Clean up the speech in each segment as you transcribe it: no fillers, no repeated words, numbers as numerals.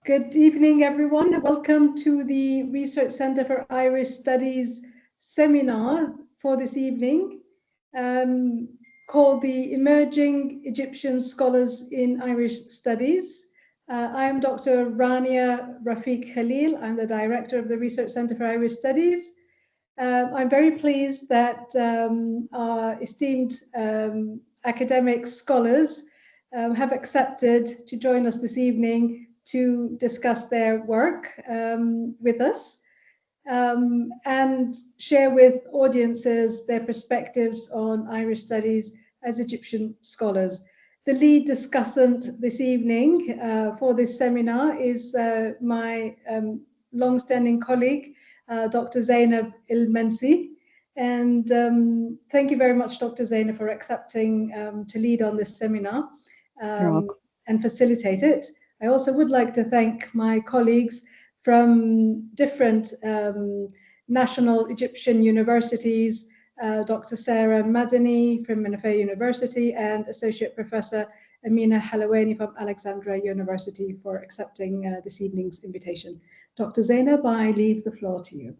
Good evening, everyone. Welcome to the Research Center for Irish Studies seminar for this evening, called the Emerging Egyptian Scholars in Irish Studies. I am Dr. Rania Rafik Khalil. I'm the director of the Research Center for Irish Studies. I'm very pleased that our esteemed academic scholars have accepted to join us this evening to discuss their work with us and share with audiences their perspectives on Irish studies as Egyptian scholars. The lead discussant this evening for this seminar is my long-standing colleague, Dr. Zainab El-Mensi. And thank you very much, Dr. Zainab, for accepting to lead on this seminar and facilitate it. I also would like to thank my colleagues from different national Egyptian universities, Dr. Sarah Madani from Menafee University and Associate Professor Amina Halawani from Alexandria University for accepting this evening's invitation. Dr. Zainab, I leave the floor to you.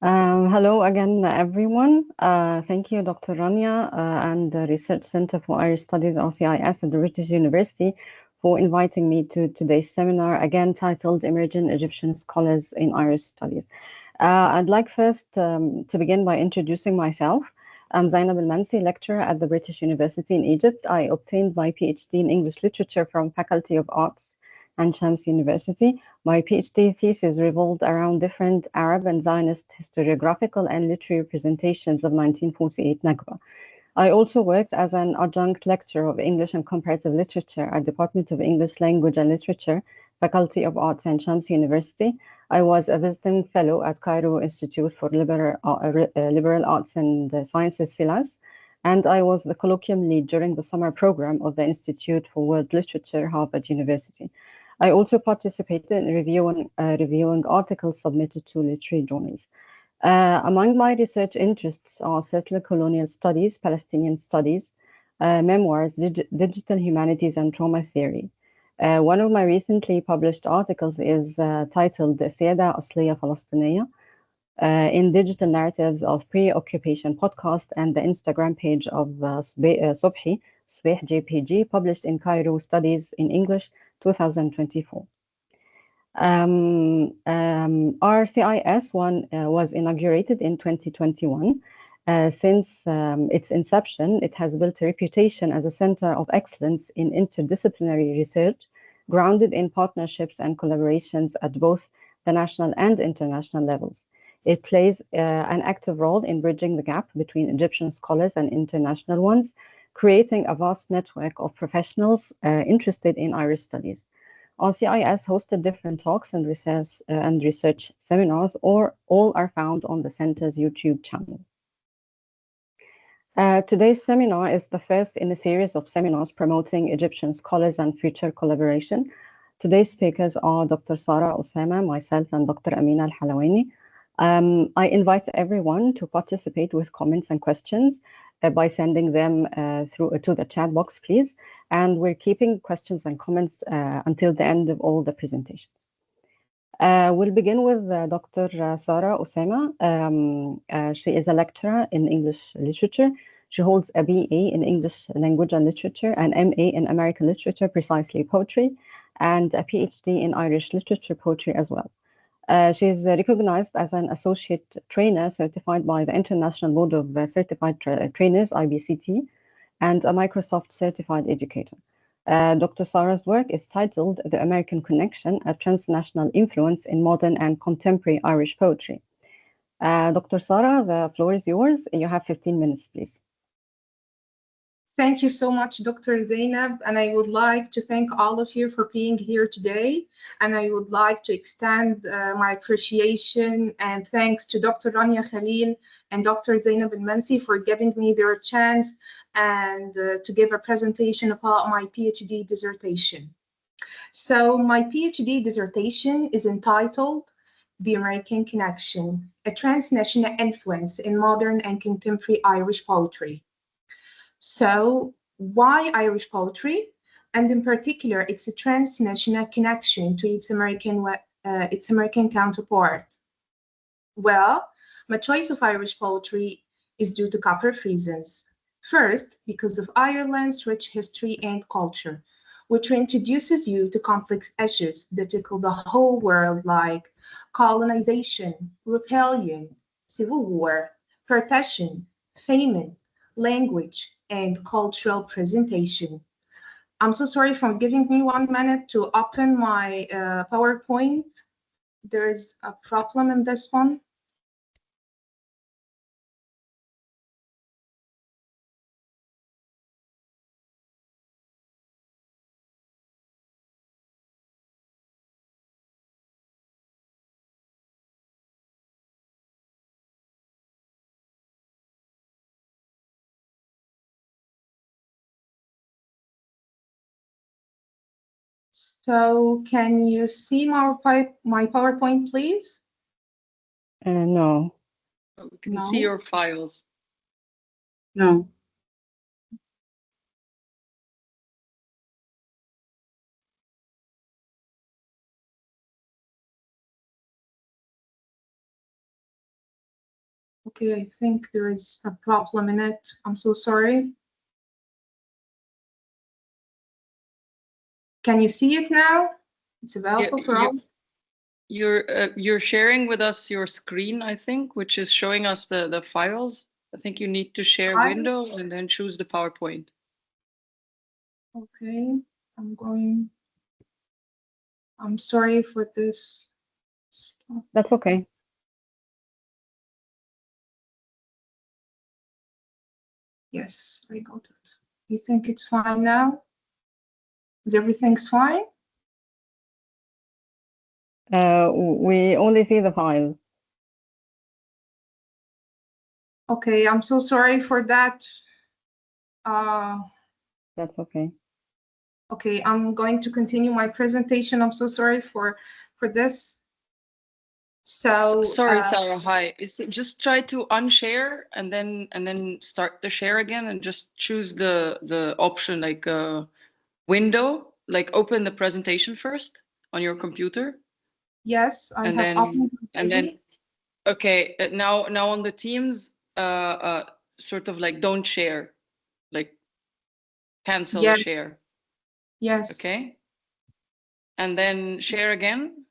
Hello again, everyone. Thank you, Dr. Rania and the Research Center for Irish Studies, RCIS at the British University, for inviting me to today's seminar, again titled Emerging Egyptian Scholars in Irish Studies. I'd like first to begin by introducing myself. I'm Zainab El-Mensi, lecturer at the British University in Egypt. I obtained my PhD in English Literature from Faculty of Arts and Shams University. My PhD thesis revolved around different Arab and Zionist historiographical and literary representations of 1948 Nakba. I also worked as an adjunct lecturer of English and Comparative Literature at Department of English Language and Literature, Faculty of Arts and Shams University. I was a visiting fellow at Cairo Institute for Liberal Arts and Sciences, SILAS, and I was the colloquium lead during the summer program of the Institute for World Literature, Harvard University. I also participated in reviewing articles submitted to literary journals. Among my research interests are settler colonial studies, Palestinian studies, memoirs, digital humanities, and trauma theory. One of my recently published articles is titled Siyada Asliya Falastiniya in Digital Narratives of Pre-Occupation Podcast and the Instagram page of Subhi, Sbeh JPG, published in Cairo Studies in English, 2024. RCIS was inaugurated in 2021. Since its inception, it has built a reputation as a center of excellence in interdisciplinary research, grounded in partnerships and collaborations at both the national and international levels. It plays an active role in bridging the gap between Egyptian scholars and international ones, creating a vast network of professionals interested in Irish studies. RCIS hosted different talks and research seminars, or all are found on the center's YouTube channel. Today's seminar is the first in a series of seminars promoting Egyptian scholars and future collaboration. Today's speakers are Dr. Sara Osama, myself, and Dr. Amina Al-Halawani. I invite everyone to participate with comments and questions by sending them through to the chat box, please. And we're keeping questions and comments until the end of all the presentations. We'll begin with Dr. Sara Osama. She is a lecturer in English literature. She holds a BA in English language and literature, an MA in American literature, precisely poetry, and a PhD in Irish literature poetry as well. She is recognized as an associate trainer certified by the International Board of Certified Trainers, IBCT, and a Microsoft certified educator. Dr. Sara's work is titled The American Connection, a Transnational Influence in Modern and Contemporary Irish Poetry. Dr. Sara, the floor is yours. You have 15 minutes, please. Thank you so much, Dr. Zainab, and I would like to thank all of you for being here today. And I would like to extend my appreciation and thanks to Dr. Rania Khalil and Dr. Zainab El-Mensi for giving me their chance and to give a presentation about my PhD dissertation. So my PhD dissertation is entitled The American Connection, a Transnational Influence in Modern and Contemporary Irish Poetry. So why Irish poetry? and in particular, its transnational connection to its American counterpart? Well, my choice of Irish poetry is due to a couple of reasons. First, because of Ireland's rich history and culture, which introduces you to complex issues that tickle the whole world, like colonization, rebellion, civil war, partition, famine, language, and cultural presentation. I'm so sorry for giving me 1 minute to open my PowerPoint. There is a problem in this one. So can you see my PowerPoint, please? No. We can No. see your files. No. Okay, I think there is a problem in it. I'm so sorry. Can you see it now? It's available for all. You're sharing with us your screen, I think, which is showing us the files. I think you need to share window and then choose the PowerPoint. Okay, I'm sorry for this. That's okay. Yes, I got it. You think it's fine now? Is everything's fine? We only see the files. Okay, I'm so sorry for that. That's okay. Okay, I'm going to continue my presentation. I'm so sorry for this. So sorry, Sarah. Hi. Just try to unshare and then start the share again and just choose the option like window, like open the presentation first on your computer. Yes, I have opened it. And then okay, now on the Teams, sort of like don't share, like cancel the share. Yes. Okay. And then share again.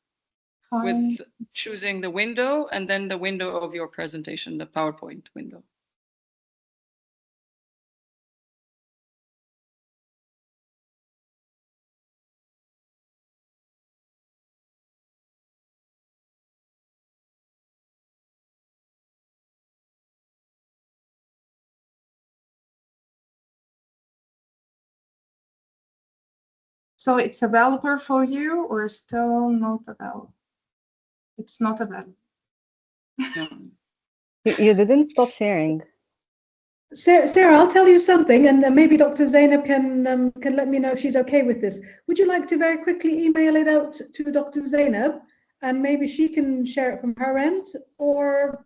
Fine. With choosing the window and then the window of your presentation, the PowerPoint window. So it's available for you or still not available? It's not available. No. You didn't stop sharing. Sarah, I'll tell you something, and maybe Dr. Zainab can let me know if she's okay with this. Would you like to very quickly email it out to Dr. Zainab, and maybe she can share it from her end, or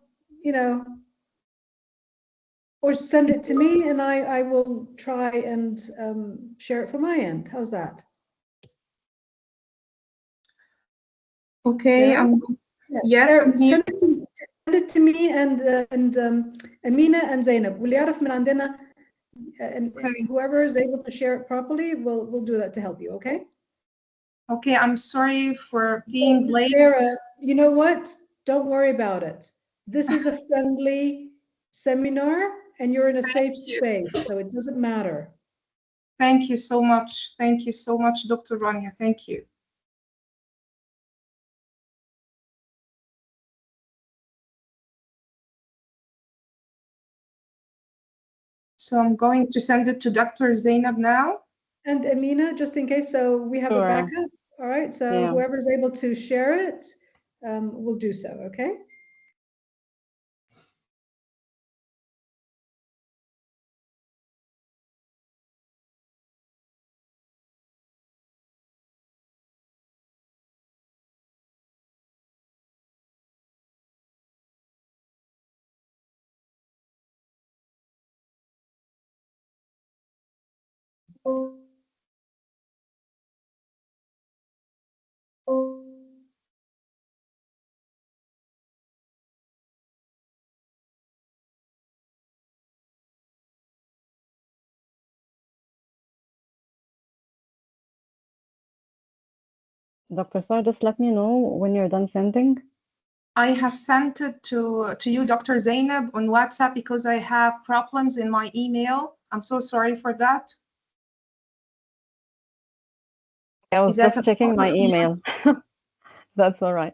or send it to me, and I will try and share it from my end. How's that? Okay. Yes. Sarah, send it to me and Amina and Zainab. واللي يعرف من عندنا and whoever is able to share it properly, we'll do that to help you. Okay. Okay. I'm sorry for being late. Sarah, you know what? Don't worry about it. This is a friendly seminar, and you're in a safe space, so it doesn't matter. Thank you so much. Thank you so much, Dr. Rania. Thank you. So I'm going to send it to Dr. Zainab now. And Amina, just in case, so we have a backup. All right, so whoever's able to share it will do so, okay? Dr. Sar, just let me know when you're done sending. I have sent it to you, Dr. Zainab, on WhatsApp because I have problems in my email. I'm so sorry for that. I was Is that just checking my okay? email. That's all right.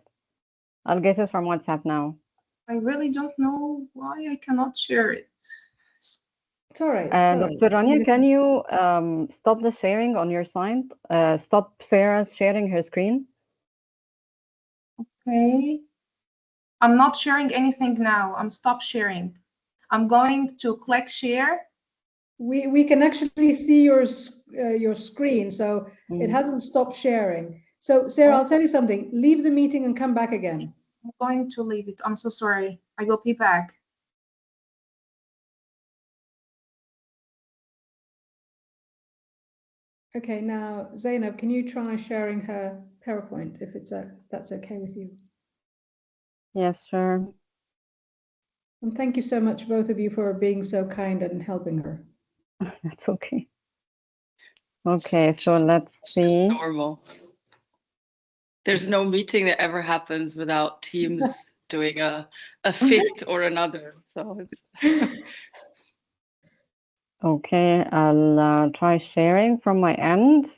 I'll get it from WhatsApp now. I really don't know why I cannot share it. It's all right. It's all right. Dr. Rania, can you stop the sharing on your side? Stop Sarah's sharing her screen. Okay. I'm not sharing anything now. I'm stop sharing. I'm going to click share. We can actually see your screen, so it hasn't stopped sharing. So Sarah, I'll tell you something. Leave the meeting and come back again. I'm going to leave it. I'm so sorry. I will be back. Okay, now Zainab, can you try sharing her PowerPoint if that's okay with you? Yes, sure. And thank you so much, both of you, for being so kind and helping her. That's okay. Okay, so let's see. It's normal. There's no meeting that ever happens without teams doing a fit or another. So it's Okay, I'll try sharing from my end.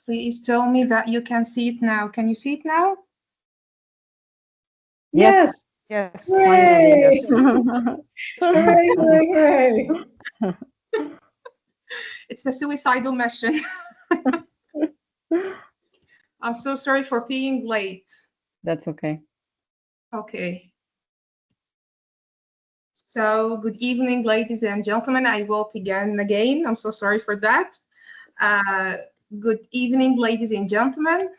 Please tell me that you can see it now. Can you see it now? Yes. Yes, Hooray! finally, Hooray, hooray, hooray. It's a suicidal mission. I'm so sorry for being late. That's okay. Okay. So good evening, ladies and gentlemen. I will begin again. I'm so sorry for that. Good evening, ladies and gentlemen.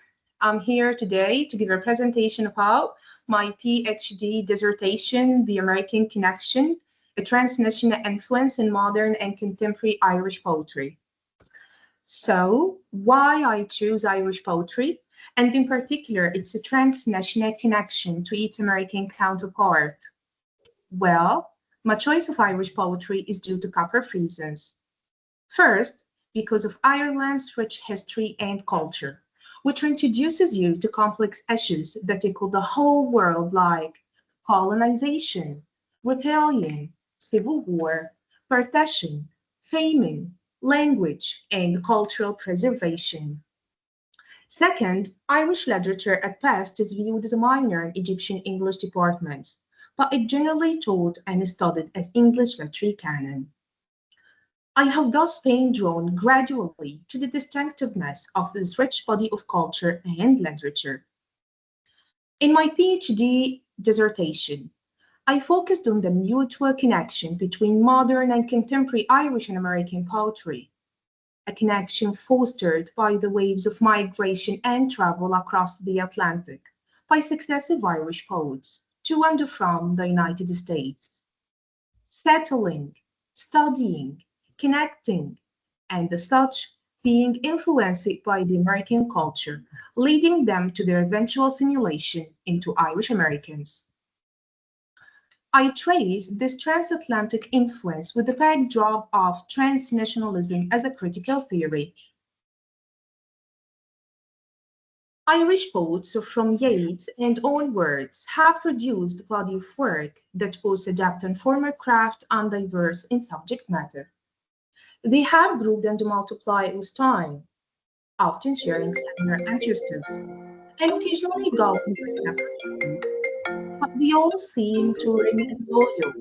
I'm here today to give a presentation about my PhD dissertation, The American Connection, a transnational influence in modern and contemporary Irish poetry. So why I choose Irish poetry, and in particular, its a transnational connection to its American counterpart. Well, my choice of Irish poetry is due to a couple of reasons. First, because of Ireland's rich history and culture, which introduces you to complex issues that tickle the whole world like colonization, rebellion, civil war, partition, famine, language, and cultural preservation. Second, Irish literature at best is viewed as a minor in Egyptian English departments, but it generally taught and studied as English literary canon. I have thus been drawn gradually to the distinctiveness of this rich body of culture and literature. In my PhD dissertation, I focused on the mutual connection between modern and contemporary Irish and American poetry, a connection fostered by the waves of migration and travel across the Atlantic by successive Irish poets to and from the United States, settling, studying, connecting, and as such being influenced by the American culture, leading them to their eventual assimilation into Irish Americans. I trace this transatlantic influence with the backdrop of transnationalism as a critical theory. Irish poets from Yeats and onwards have produced a body of work that both adapt and former craft and diverse in subject matter. They have grown and multiplied with time, often sharing similar interests, and occasionally going their separate ways. But they all seem to remain loyal,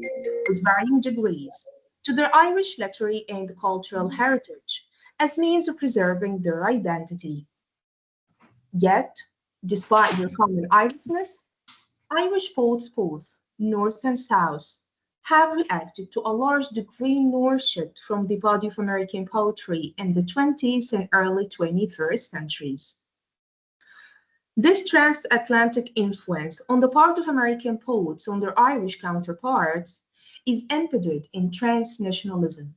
with varying degrees, to their Irish literary and cultural heritage as means of preserving their identity. Yet, despite their common Irishness, Irish poets both North and South have reacted to a large degree north shift from the body of American poetry in the 20th and early 21st centuries. This transatlantic influence on the part of American poets on their Irish counterparts is embedded in transnationalism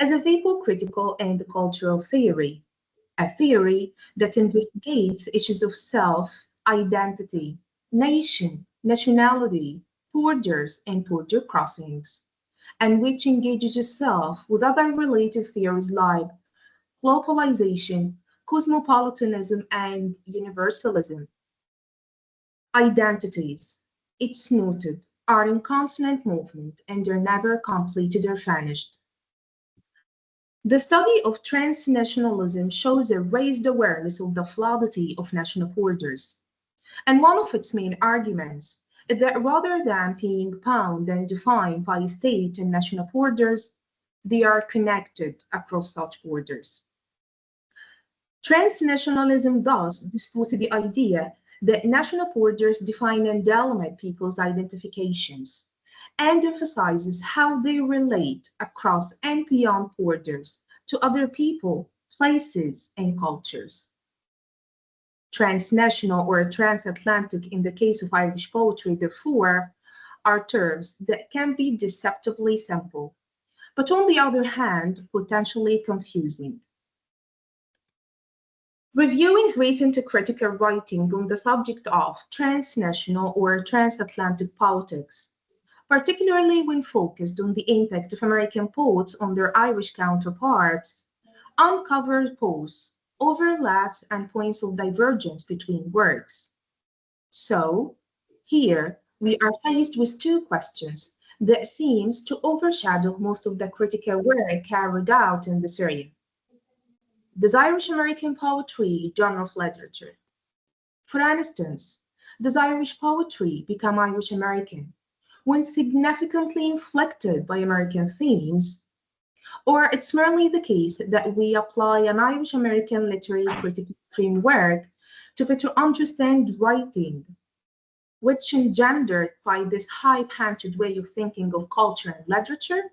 as a people critical and cultural theory, a theory that investigates issues of self, identity, nation, nationality, borders and border crossings, and which engages itself with other related theories like globalization, cosmopolitanism, and universalism. Identities, it's noted, are in constant movement and are never completed or finished. The study of transnationalism shows a raised awareness of the fluidity of national borders, and one of its main arguments is that rather than being bound and defined by state and national borders, they are connected across such borders. Transnationalism thus disposes the idea that national borders define and delimit people's identifications, and emphasizes how they relate across and beyond borders to other people, places, and cultures. Transnational or transatlantic in the case of Irish poetry, therefore, are terms that can be deceptively simple, but on the other hand, potentially confusing. Reviewing recent critical writing on the subject of transnational or transatlantic politics, particularly when focused on the impact of American poets on their Irish counterparts, uncovered both overlaps and points of divergence between works. So, here we are faced with two questions that seems to overshadow most of the critical work carried out in this area. Does Irish American poetry genre of literature? For instance, does Irish poetry become Irish American when significantly inflected by American themes? Or it's merely the case that we apply an Irish American literary critical framework to better understand writing, which engendered by this high-handed way of thinking of culture and literature?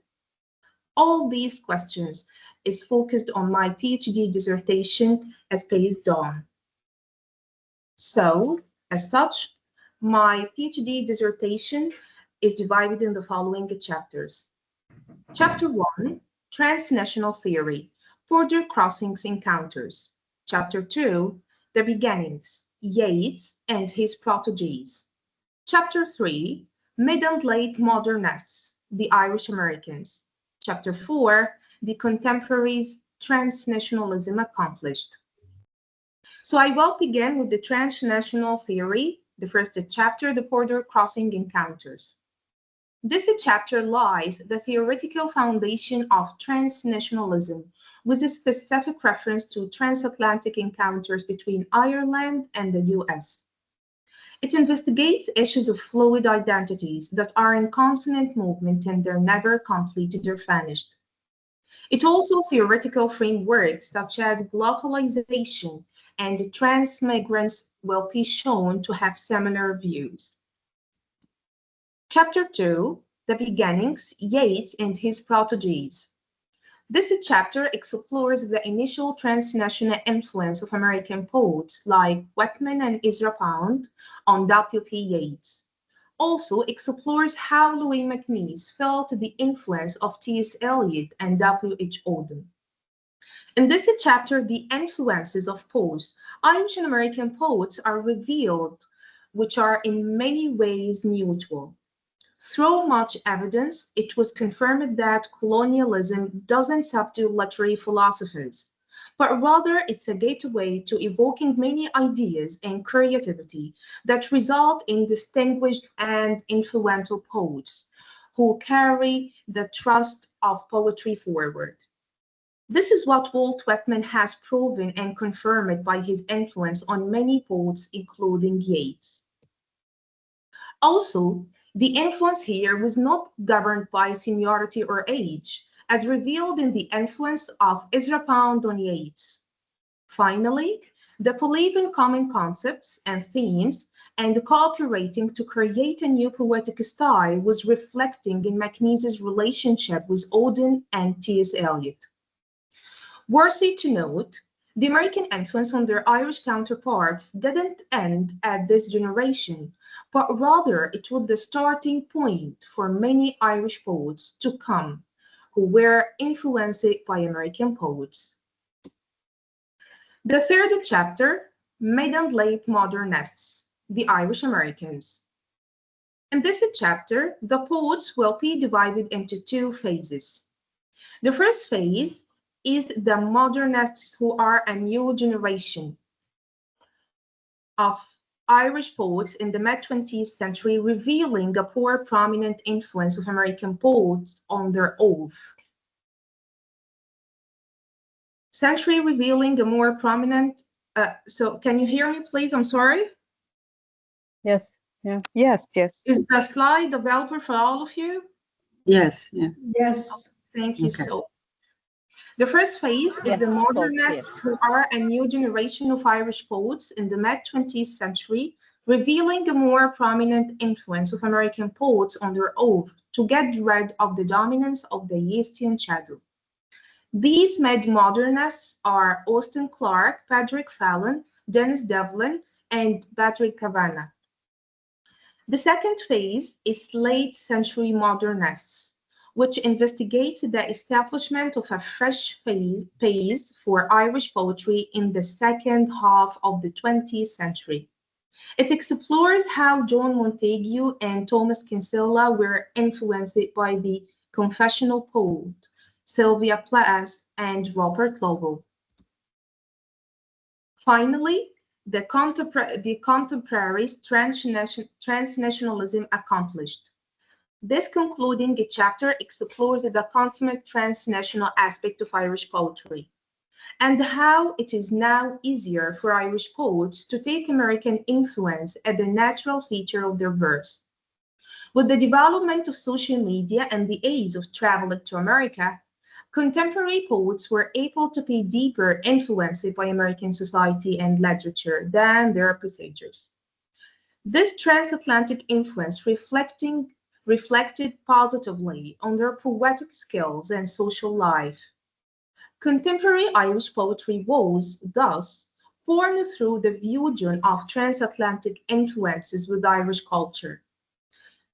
All these questions is focused on my PhD dissertation as based on. So, as such, my PhD dissertation is divided in the following chapters. Chapter 1, Transnational Theory, Border Crossings Encounters. Chapter 2, The Beginnings, Yeats and His Proteges. Chapter 3, Mid and Late Modernists, the Irish Americans. Chapter 4, The Contemporaries, Transnationalism Accomplished. So I will begin with the transnational theory, the first chapter, the border crossing encounters. This chapter lies the theoretical foundation of transnationalism, with a specific reference to transatlantic encounters between Ireland and the US. It investigates issues of fluid identities that are in constant movement and they're never completed or finished. It also theoretical frameworks such as globalization and transmigrants will be shown to have similar views. Chapter 2, The Beginnings, Yeats and His Proteges. This chapter explores the initial transnational influence of American poets like Whitman and Ezra Pound on W.P. Yeats. Also explores how Louis MacNeice felt the influence of T.S. Eliot and W.H. Auden. In this chapter, the influences of poets, Irish and American poets, are revealed, which are in many ways mutual. Through much evidence, it was confirmed that colonialism doesn't subdue literary philosophers, but rather it's a gateway to evoking many ideas and creativity that result in distinguished and influential poets who carry the trust of poetry forward. This is what Walt Whitman has proven and confirmed by his influence on many poets, including Yeats. Also, the influence here was not governed by seniority or age, as revealed in the influence of Ezra Pound on Yeats. Finally, the belief in common concepts and themes and cooperating to create a new poetic style was reflecting in MacNeice's relationship with Auden and T.S. Eliot. Worthy to note, the American influence on their Irish counterparts didn't end at this generation, but rather it was the starting point for many Irish poets to come, who were influenced by American poets. The third chapter, Mid and Late Modernists, the Irish Americans. In this chapter, the poets will be divided into two phases. The first phase is the modernists, who are a new generation of Irish poets in the mid-20th century, revealing a more prominent influence of American poets on their oath. Century revealing a more prominent, so can you hear me, please? I'm sorry. Yes. Yeah. Yes, yes. Is the slide available for all of you? Yes, yeah. Yes. Thank you. Okay. So the first phase is Yes, the it's all clear. modernists, who are a new generation of Irish poets in the mid-20th century, revealing a more prominent influence of American poets on their oath to get rid of the dominance of the Yeastian shadow. These mid-modernists are Austin Clarke, Patrick Fallon, Dennis Devlin, and Patrick Kavanagh. The second phase is late century modernists, which investigates the establishment of a fresh phase for Irish poetry in the second half of the 20th century. It explores how John Montague and Thomas Kinsella were influenced by the confessional poet Sylvia Plath and Robert Lowell. Finally, the contemporaries transnationalism accomplished. This concluding chapter explores the consummate transnational aspect of Irish poetry and how it is now easier for Irish poets to take American influence as the natural feature of their verse. With the development of social media and the ease of travel to America, contemporary poets were able to be deeper influenced by American society and literature than their predecessors. This transatlantic influence reflected positively on their poetic skills and social life. Contemporary Irish poetry was, thus, born through the fusion of transatlantic influences with Irish culture.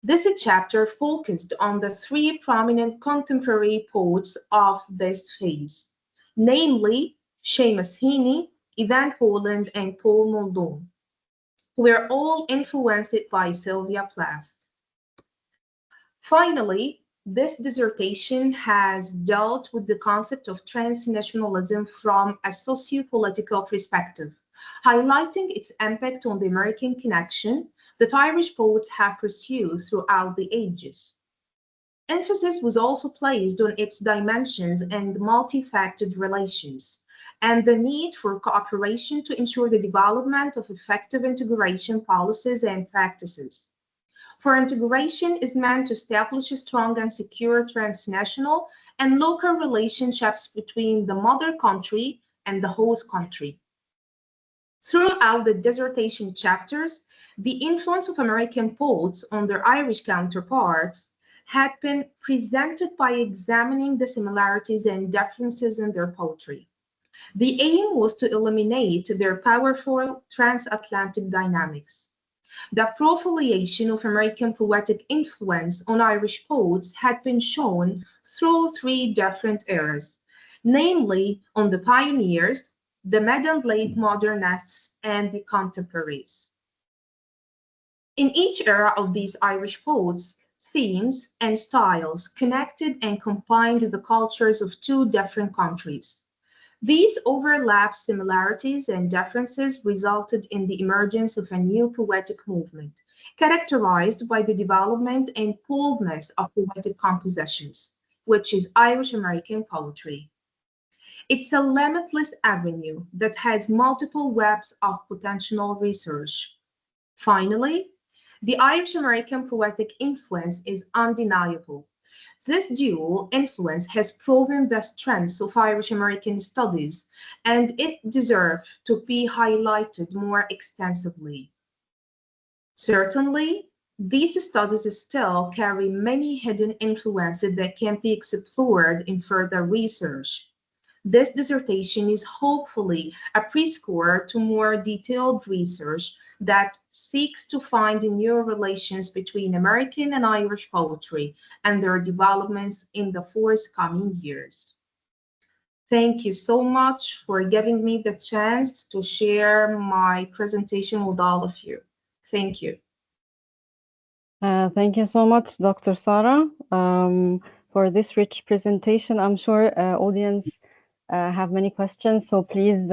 This chapter focused on the three prominent contemporary poets of this phase, namely Seamus Heaney, Ivan Poland, and Paul Muldoon, who were all influenced by Sylvia Plath. Finally, this dissertation has dealt with the concept of transnationalism from a socio-political perspective, highlighting its impact on the American connection that Irish poets have pursued throughout the ages. Emphasis was also placed on its dimensions and multifaceted relations, and the need for cooperation to ensure the development of effective integration policies and practices. For integration is meant to establish a strong and secure transnational and local relationships between the mother country and the host country. Throughout the dissertation chapters, the influence of American poets on their Irish counterparts had been presented by examining the similarities and differences in their poetry. The aim was to eliminate their powerful transatlantic dynamics. The profiliation of American poetic influence on Irish poets had been shown through three different eras, namely on the pioneers, the mid and late modernists, and the contemporaries. In each era of these Irish poets, themes and styles connected and combined the cultures of two different countries. These overlapped similarities and differences resulted in the emergence of a new poetic movement, characterized by the development and boldness of poetic compositions, which is Irish American poetry. It's a limitless avenue that has multiple webs of potential research. Finally, the Irish American poetic influence is undeniable. This dual influence has proven the strengths of Irish American studies, and it deserves to be highlighted more extensively. Certainly, these studies still carry many hidden influences that can be explored in further research. This dissertation is hopefully a precursor to more detailed research that seeks to find new relations between American and Irish poetry and their developments in the forthcoming years. Thank you so much for giving me the chance to share my presentation with all of you. Thank you. Thank you so much, Dr. Sarah, for this rich presentation. I'm sure audience have many questions, so please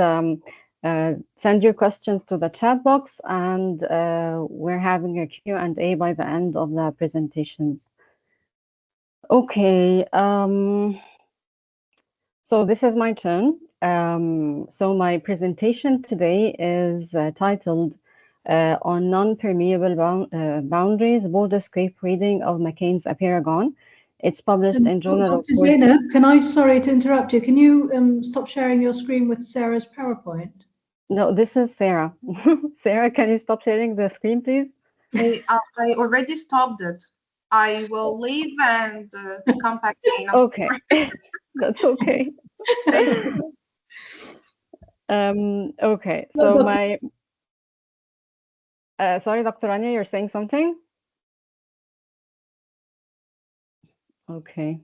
send your questions to the chat box, and we're having a Q&A by the end of the presentations. Okay, so this is my turn. So my presentation today is titled on non-permeable boundaries, border-scape reading of McCain's Apeirogon. It's published in Journal of Dr. Zainab, can I, sorry to interrupt you, can you stop sharing your screen with Sarah's PowerPoint? No, this is Sarah. Sarah, can you stop sharing the screen, please? I already stopped it. I will leave and come back again. Okay, that's okay. Thank you. Okay, No, so Dr. sorry, Dr. Rania, you're saying something? Okay.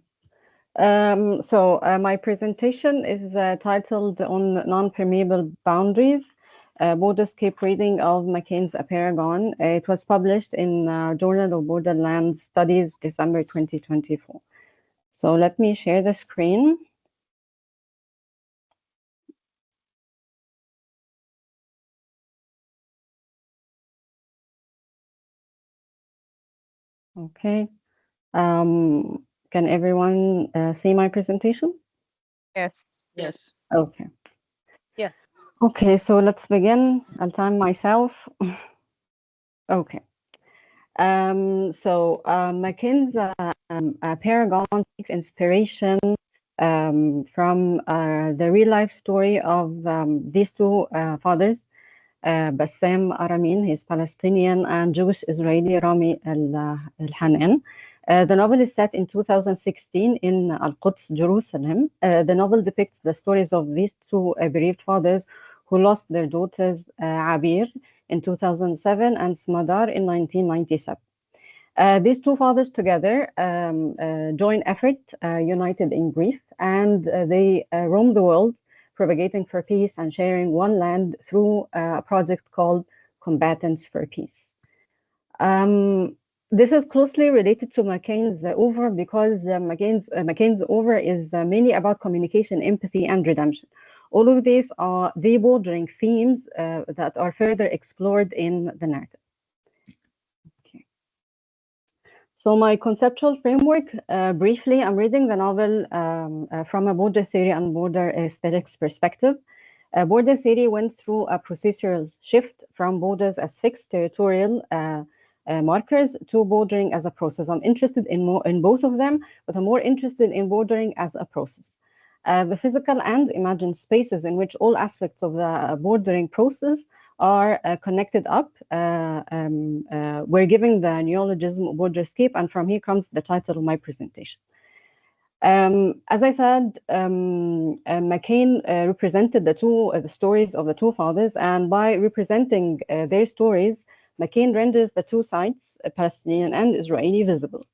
So my presentation is titled on non-permeable boundaries, borderscape reading of McCain's Apeirogon. It was published in Journal of Borderland Studies, December 2024. So let me share the screen. Okay. Can everyone see my presentation? Yes. Yes. Okay. Yeah. Okay, so let's begin. I'll time myself. Okay. So McCain's Apeirogon takes inspiration from the real life story of these two fathers, Bassam Aramin, he's Palestinian, and Jewish Israeli Rami Al-Hanan. The novel is set in 2016 in Al-Quds, Jerusalem. The novel depicts the stories of these two bereaved fathers who lost their daughters Abir in 2007 and Smadar in 1997. These two fathers together join effort, united in grief, and they roam the world, propagating for peace and sharing one land through a project called Combatants for Peace. This is closely related to McCain's Over because McCain's Over is mainly about communication, empathy, and redemption. All of these are the bordering themes that are further explored in the narrative. So my conceptual framework, briefly, I'm reading the novel from a border theory and border aesthetics perspective. Border theory went through a procedural shift from borders as fixed territorial markers to bordering as a process. I'm interested in both of them, but I'm more interested in bordering as a process. The physical and imagined spaces in which all aspects of the bordering process are connected up. We're giving the neologism borderscape, and from here comes the title of my presentation. As I said, McCain represented the stories of the two fathers, and by representing their stories, McCain renders the two sides, Palestinian and Israeli, visible.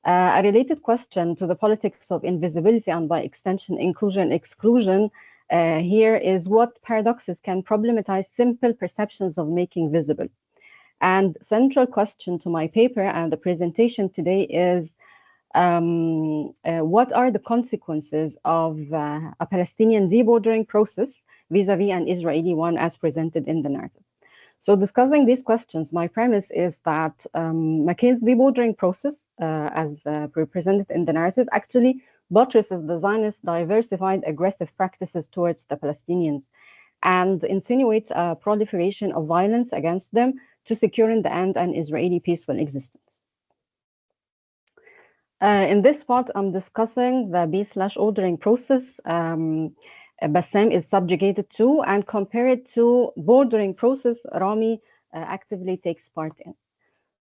A related question to the politics of invisibility and by extension inclusion exclusion here is what paradoxes can problematize simple perceptions of making visible. And central question to my paper and the presentation today is what are the consequences of a Palestinian debordering process vis-a-vis an Israeli one as presented in the narrative? So discussing these questions, my premise is that McCain's debordering process, as represented in the narrative, actually buttresses the Zionist diversified aggressive practices towards the Palestinians and insinuates a proliferation of violence against them to secure in the end an Israeli peaceful existence. In this part, I'm discussing the B/ordering process Bassam is subjugated to and compare it to bordering process Rami actively takes part in.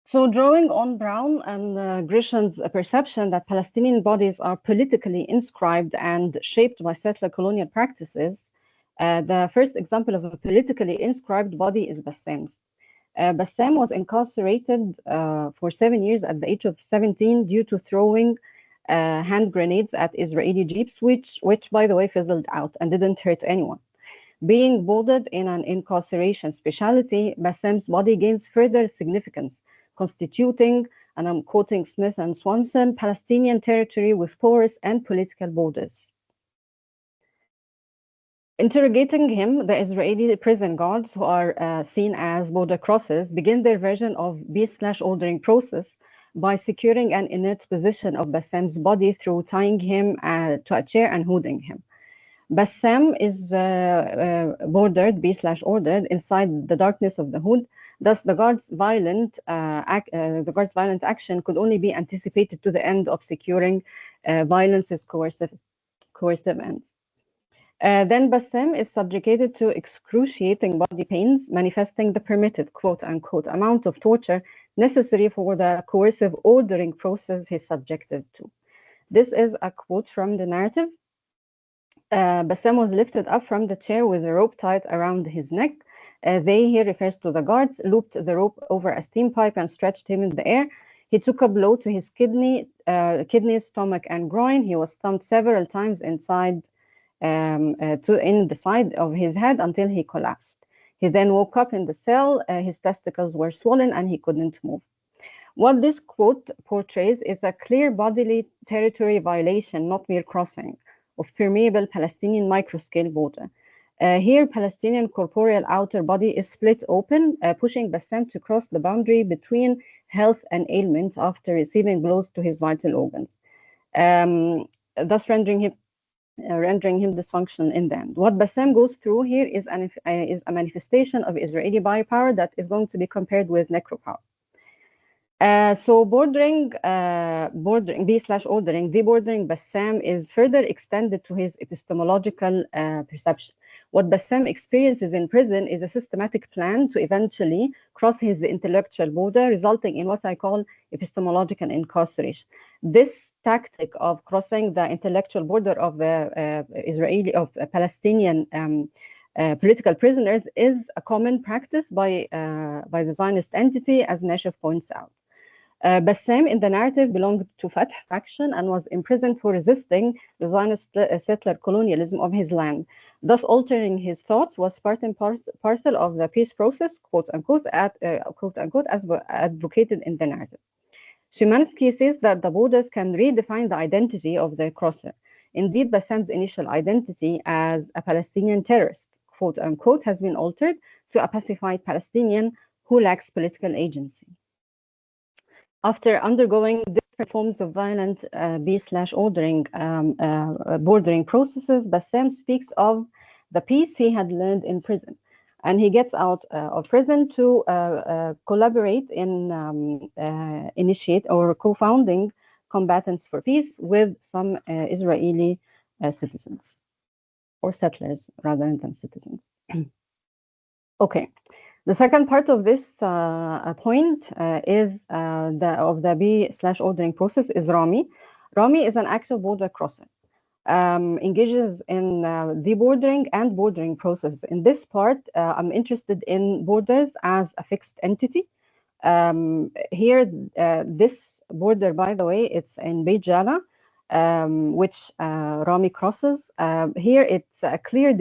So drawing on Brown and Grisham's perception that Palestinian bodies are politically inscribed and shaped by settler colonial practices, the first example of a politically inscribed body is Bassam's. Bassam was incarcerated for 7 years at the age of 17 due to throwing hand grenades at Israeli jeeps, which by the way fizzled out and didn't hurt anyone. Being boarded in an incarceration specialty, Bassam's body gains further significance constituting, and I'm quoting Smith and Swanson, Palestinian territory with porous and political borders. Interrogating him, the Israeli prison guards, who are seen as border crossers, begin their version of B/ordering process by securing an inert position of Bassem's body through tying him to a chair and hooding him. Bassem is bordered, B/ordered, inside the darkness of the hood. Thus, the guard's violent action could only be anticipated to the end of securing violence's coercive ends. Then Bassem is subjugated to excruciating body pains, manifesting the permitted quote-unquote amount of torture necessary for the coercive ordering process he's subjected to. This is a quote from the narrative. Bassem was lifted up from the chair with a rope tied around his neck. They, here refers to the guards, looped the rope over a steam pipe and stretched him in the air. He took a blow to his kidneys, stomach, and groin. He was thumped several times in the side of his head until he collapsed. He then woke up in the cell. His testicles were swollen and he couldn't move. What this quote portrays is a clear bodily territory violation, not mere crossing, of permeable Palestinian microscale border. Here, Palestinian corporeal outer body is split open, pushing Bassem to cross the boundary between health and ailment after receiving blows to his vital organs, thus rendering him dysfunctional in the end. What Bassem goes through here is a manifestation of Israeli biopower that is going to be compared with necropower. So bordering, B/ordering, debordering Bassem is further extended to his epistemological perception. What Bassem experiences in prison is a systematic plan to eventually cross his intellectual border, resulting in what I call epistemological incarceration. This tactic of crossing the intellectual border of Palestinian political prisoners is a common practice by the Zionist entity, as Nashef points out. Bassem in the narrative belonged to Fatah faction and was imprisoned for resisting the Zionist settler colonialism of his land. Thus, altering his thoughts was part and parcel of the peace process, quote unquote, as advocated in the narrative. Szymanski says that the borders can redefine the identity of the crosser. Indeed, Bassem's initial identity as a Palestinian terrorist, quote unquote, has been altered to a pacified Palestinian who lacks political agency. After undergoing different forms of violent B/ordering bordering processes, Bassem speaks of the peace he had learned in prison. And he gets out of prison to collaborate in initiate or co-founding combatants for peace with some Israeli citizens, or settlers rather than citizens. Okay. The second part of this point is of the B/ordering process is Rami. Rami is an active border crosser, engages in debordering and bordering processes. In this part, I'm interested in borders as a fixed entity. Here, this border, by the way, it's in Beit Jala, which Rami crosses. Here, it's a clear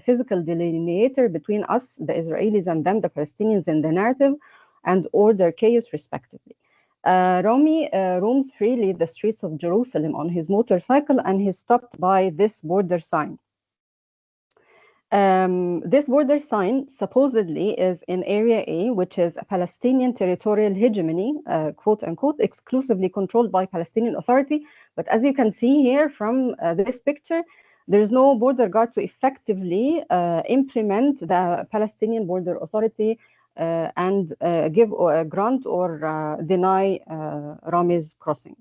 physical delineator between us, the Israelis, and them, the Palestinians, in the narrative, and order, chaos, respectively. Rami roams freely the streets of Jerusalem on his motorcycle, and he's stopped by this border sign. This border sign supposedly is in Area A, which is a Palestinian territorial hegemony, quote unquote, exclusively controlled by Palestinian Authority. But as you can see here from this picture, there is no border guard to effectively implement the Palestinian Border Authority and give or grant or deny Rami's crossing.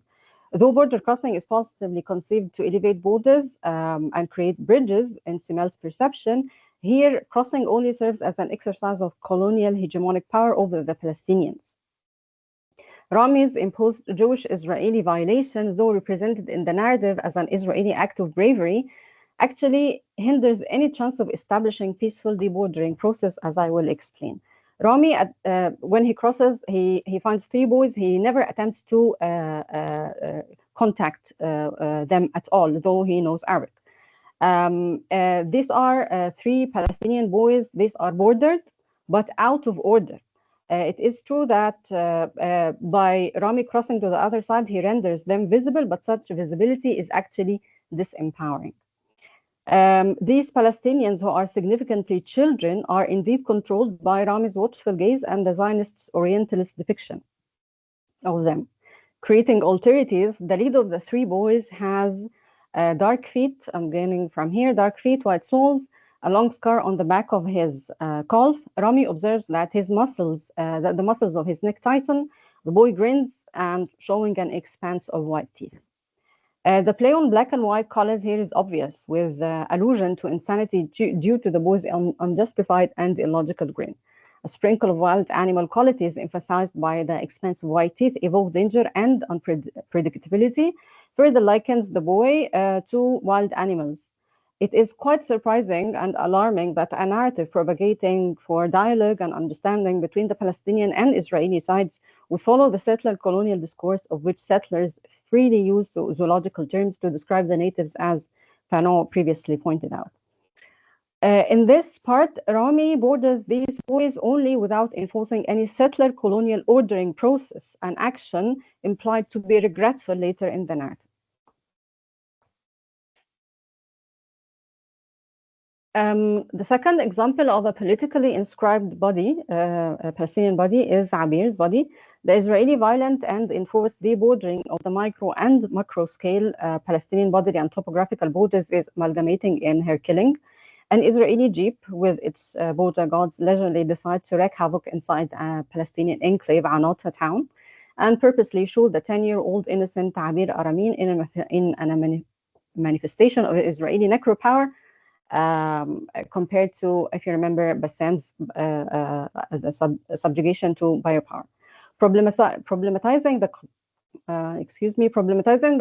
Though border crossing is positively conceived to elevate borders and create bridges in Simel's perception, here crossing only serves as an exercise of colonial hegemonic power over the Palestinians. Rami's imposed Jewish-Israeli violation, though represented in the narrative as an Israeli act of bravery, actually hinders any chance of establishing peaceful debordering process, as I will explain. Rami, when he crosses, he finds three boys. He never attempts to contact them at all, though he knows Arabic. These are three Palestinian boys. These are bordered, but out of order. It is true that by Rami crossing to the other side, he renders them visible, but such visibility is actually disempowering. These Palestinians, who are significantly children, are indeed controlled by Rami's watchful gaze and the Zionists' Orientalist depiction of them. Creating alterities, the lead of the three boys has dark feet, I'm beginning from here, dark feet, white soles, a long scar on the back of his calf. Rami observes that his muscles, that the muscles of his neck tighten. The boy grins and showing an expanse of white teeth. The play on black and white colors here is obvious, with allusion to insanity due to the boy's unjustified and illogical grin. A sprinkle of wild animal qualities emphasized by the expansive white teeth evoke danger and unpredictability, further likens the boy to wild animals. It is quite surprising and alarming that a narrative propagating for dialogue and understanding between the Palestinian and Israeli sides would follow the settler colonial discourse, of which settlers freely use zoological terms to describe the natives, as Fanon previously pointed out. In this part, Rami borders these boys only without enforcing any settler colonial ordering process, an action implied to be regretful later in the narrative. The second example of a politically inscribed body, a Palestinian body, is Abir's body. The Israeli violent and enforced debordering of the micro and macro scale Palestinian bodily and topographical borders is amalgamating in her killing. An Israeli jeep with its border guards leisurely decide to wreak havoc inside a Palestinian enclave, Anata town, and purposely shoot the 10-year-old innocent Abir Aramin in a manifestation of Israeli necro power, compared to, if you remember, Bassam's subjugation to biopower. Problematizing the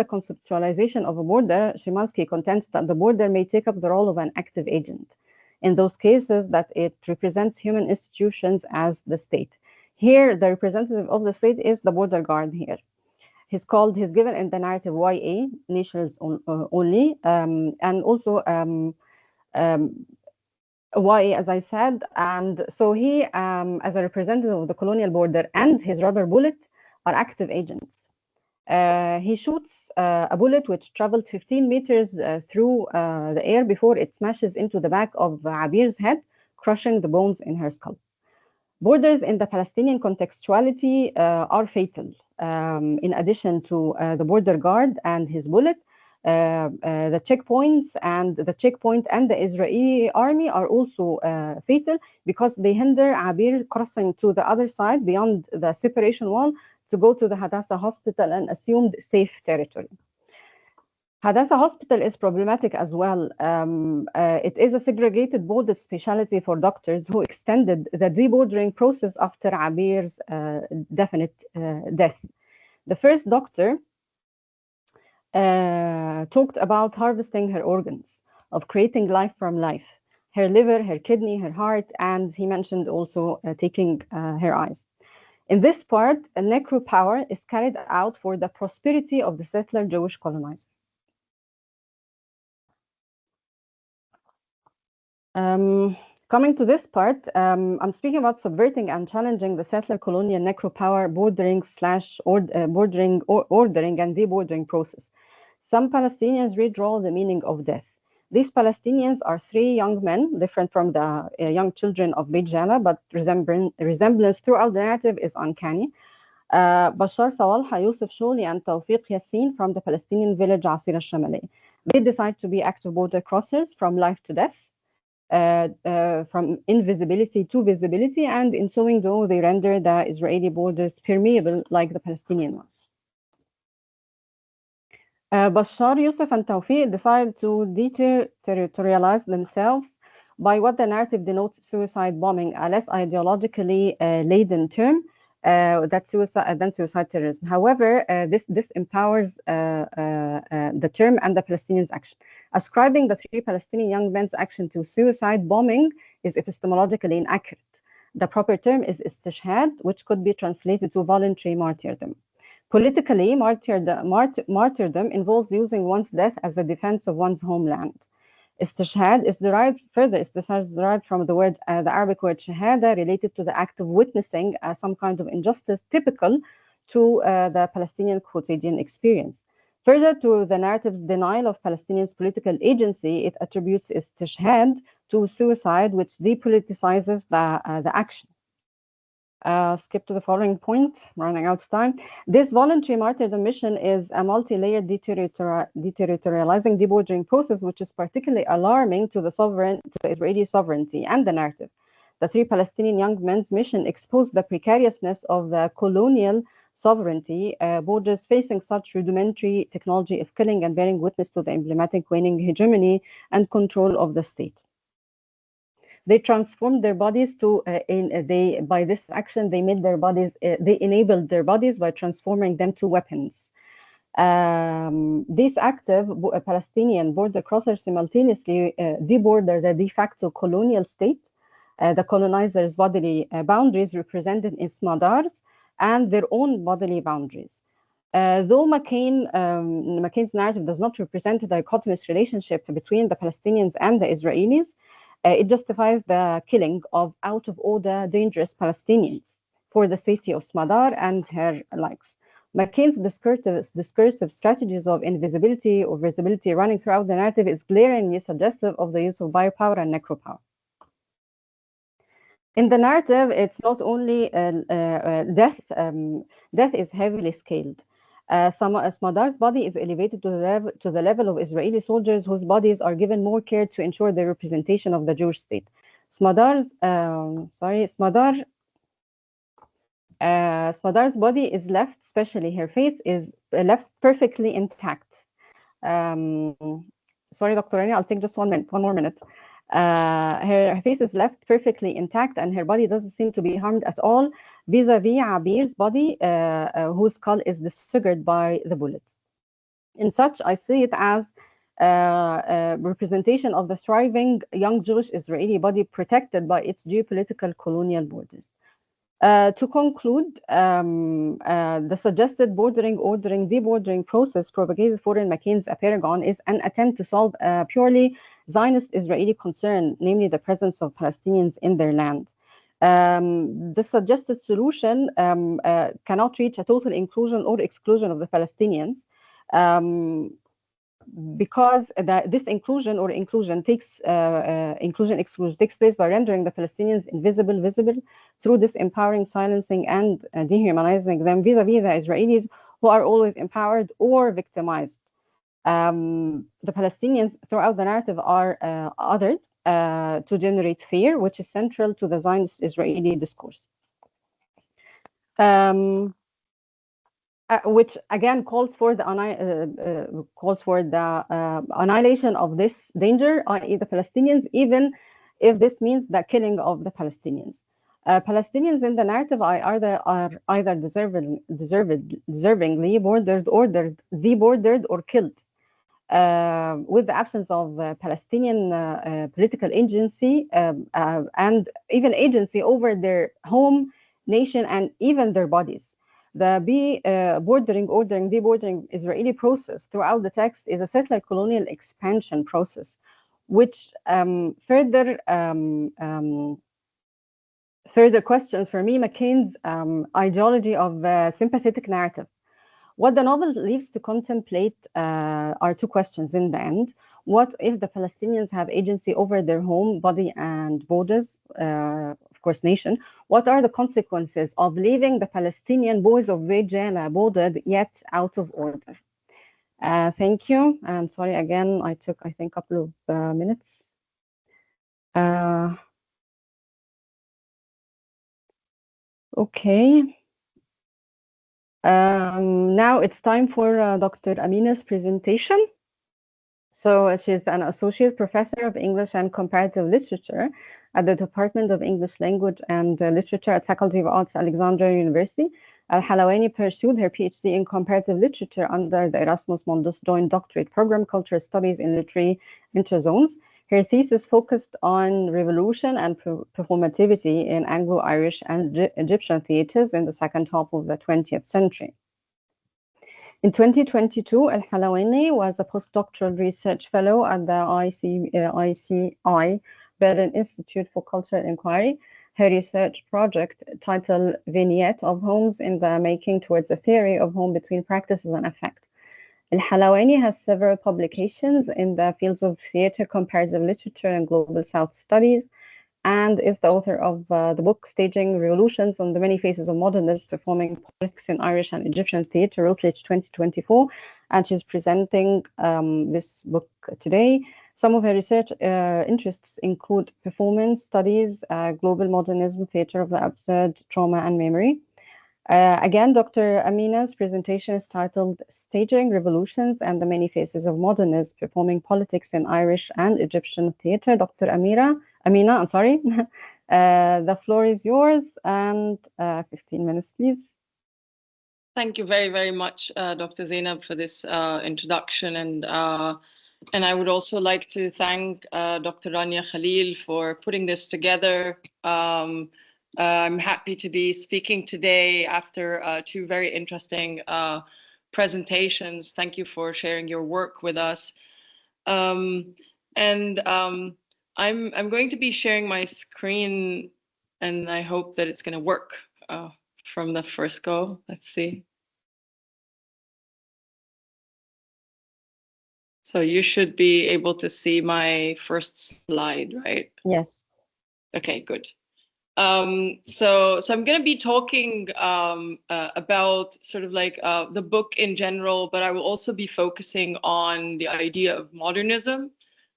conceptualization of a border, Szymanski contends that the border may take up the role of an active agent in those cases that it represents human institutions as the state. Here, the representative of the state is the border guard here. He's given in the narrative YA, nationals only, and also YA, as I said. And so he, as a representative of the colonial border, and his rubber bullet are active agents. He shoots a bullet which traveled 15 meters through the air before it smashes into the back of Abir's head, crushing the bones in her skull. Borders in the Palestinian contextuality are fatal. In addition to the border guard and his bullet, the checkpoint and the Israeli army are also fatal, because they hinder Abir crossing to the other side beyond the separation wall to go to the Hadassah hospital and assumed safe territory. Hadassah hospital is problematic as well. It is a segregated border specialty for doctors who extended the debordering process after Abir's definite death. The first doctor talked about harvesting her organs, of creating life from life, her liver, her kidney, her heart, and he mentioned also taking her eyes. In this part, a necro power is carried out for the prosperity of the settler Jewish colonizer. Coming to this part, I'm speaking about subverting and challenging the settler colonial necro power ordering and debordering process. Some Palestinians redraw the meaning of death. These Palestinians are three young men, different from the young children of Beit Jala, but resemblance throughout the narrative is uncanny. Bashar Sawalha, Yusuf Sholi, and Tawfiq Yassin from the Palestinian village Asir al-Shamali. They decide to be active border crossers from life to death, from invisibility to visibility, and in so doing, they render the Israeli borders permeable like the Palestinian ones. Bashar, Yusuf, and Tawfiq decide to deterritorialize themselves by what the narrative denotes suicide bombing, a less ideologically laden term than suicide terrorism. However, this empowers the term and the Palestinians' action. Ascribing the three Palestinian young men's action to suicide bombing is epistemologically inaccurate. The proper term is istishhad, which could be translated to voluntary martyrdom. Politically, martyrdom involves using one's death as a defense of one's homeland. Istishhad is derived from the word, the Arabic word shahada, related to the act of witnessing some kind of injustice typical to the Palestinian quotidian experience. Further to the narrative's denial of Palestinians' political agency, it attributes istishhad to suicide, which depoliticizes the action. Skip to the following point, running out of time. This voluntary martyrdom mission is a multi-layered deterritorializing debordering process, which is particularly alarming to the Israeli sovereignty and the narrative. The three Palestinian young men's mission exposed the precariousness of the colonial sovereignty borders facing such rudimentary technology of killing and bearing witness to the emblematic waning hegemony and control of the state. They transformed their bodies to, by this action, they made their bodies, they enabled their bodies by transforming them to weapons. These active Palestinian border crossers simultaneously deborder the de facto colonial state, the colonizers' bodily boundaries represented in smadars, and their own bodily boundaries. Though McCain's narrative does not represent a dichotomous relationship between the Palestinians and the Israelis, it justifies the killing of out-of-order, dangerous Palestinians for the safety of Smadar and her likes. McCain's discursive strategies of invisibility or visibility running throughout the narrative is glaringly suggestive of the use of biopower and necropower. In the narrative, it's not only death. Death is heavily scaled. Smadar's body is elevated to the level of Israeli soldiers whose bodies are given more care to ensure the representation of the Jewish state. Smadar's body is left, especially her face, is left perfectly intact. Sorry, Dr. Rania, I'll take just one more minute. Her face is left perfectly intact and her body doesn't seem to be harmed at all, vis-a-vis Abir's body, whose skull is disfigured by the bullet. In such, I see it as a representation of the thriving young Jewish Israeli body protected by its geopolitical colonial borders. To conclude, the suggested bordering, ordering, debordering process propagated for in McCain's Paragon is an attempt to solve a purely Zionist Israeli concern, namely the presence of Palestinians in their land. The suggested solution cannot reach a total inclusion or exclusion of the Palestinians, because this inclusion or exclusion takes place by rendering the Palestinians invisible, visible through disempowering, silencing, and dehumanizing them vis-a-vis the Israelis, who are always empowered or victimized. The Palestinians throughout the narrative are othered to generate fear, which is central to the Zionist Israeli discourse. Which again calls for the annihilation of this danger, i.e. the Palestinians, even if this means the killing of the Palestinians. Palestinians in the narrative are either deservingly debordered or killed. With the absence of Palestinian political agency and even agency over their home, nation, and even their bodies. The bordering, ordering, debordering Israeli process throughout the text is a settler colonial expansion process, which further questions for me McCain's ideology of sympathetic narrative. What the novel leaves to contemplate are two questions in the end. What if the Palestinians have agency over their home, body, and borders, of course, nation? What are the consequences of leaving the Palestinian boys of Vejala bordered yet out of order? Thank you. And sorry again, I took, I think, a couple of minutes. Okay. Now it's time for Dr. Amina's presentation. So she's an associate professor of English and comparative literature at the Department of English Language and Literature at Faculty of Arts, Alexandria University. Al-Halawani pursued her PhD in comparative literature under the Erasmus Mundus Joint Doctorate Program, Cultural Studies in Literary Interzones. Her thesis focused on revolution and performativity in Anglo-Irish and Egyptian theaters in the second half of the 20th century. In 2022, Al-Halawaini was a postdoctoral research fellow at the ICI Berlin Institute for Cultural Inquiry. Her research project, titled Vignette of Homes in the Making Towards a Theory of Home Between Practices and Effect. Al-Halawaini has several publications in the fields of theater, comparative literature, and global South studies, and is the author of the book Staging Revolutions on the Many Faces of Modernism Performing Politics in Irish and Egyptian Theatre, Routledge 2024, and she's presenting this book today. Some of her research interests include performance studies, global modernism, theatre of the absurd, trauma, and memory. Again, Dr. Amina's presentation is titled Staging Revolutions and the Many Faces of Modernism Performing Politics in Irish and Egyptian Theatre. Dr. Amina, I'm sorry. The floor is yours, and 15 minutes, please. Thank you very, very much, Dr. Zainab, for this introduction. And I would also like to thank Dr. Rania Khalil for putting this together. I'm happy to be speaking today after two very interesting presentations. Thank you for sharing your work with us. I'm going to be sharing my screen, and I hope that it's going to work from the first go. Let's see. So you should be able to see my first slide, right? Yes. Okay, good. So I'm going to be talking about sort of like the book in general, but I will also be focusing on the idea of modernism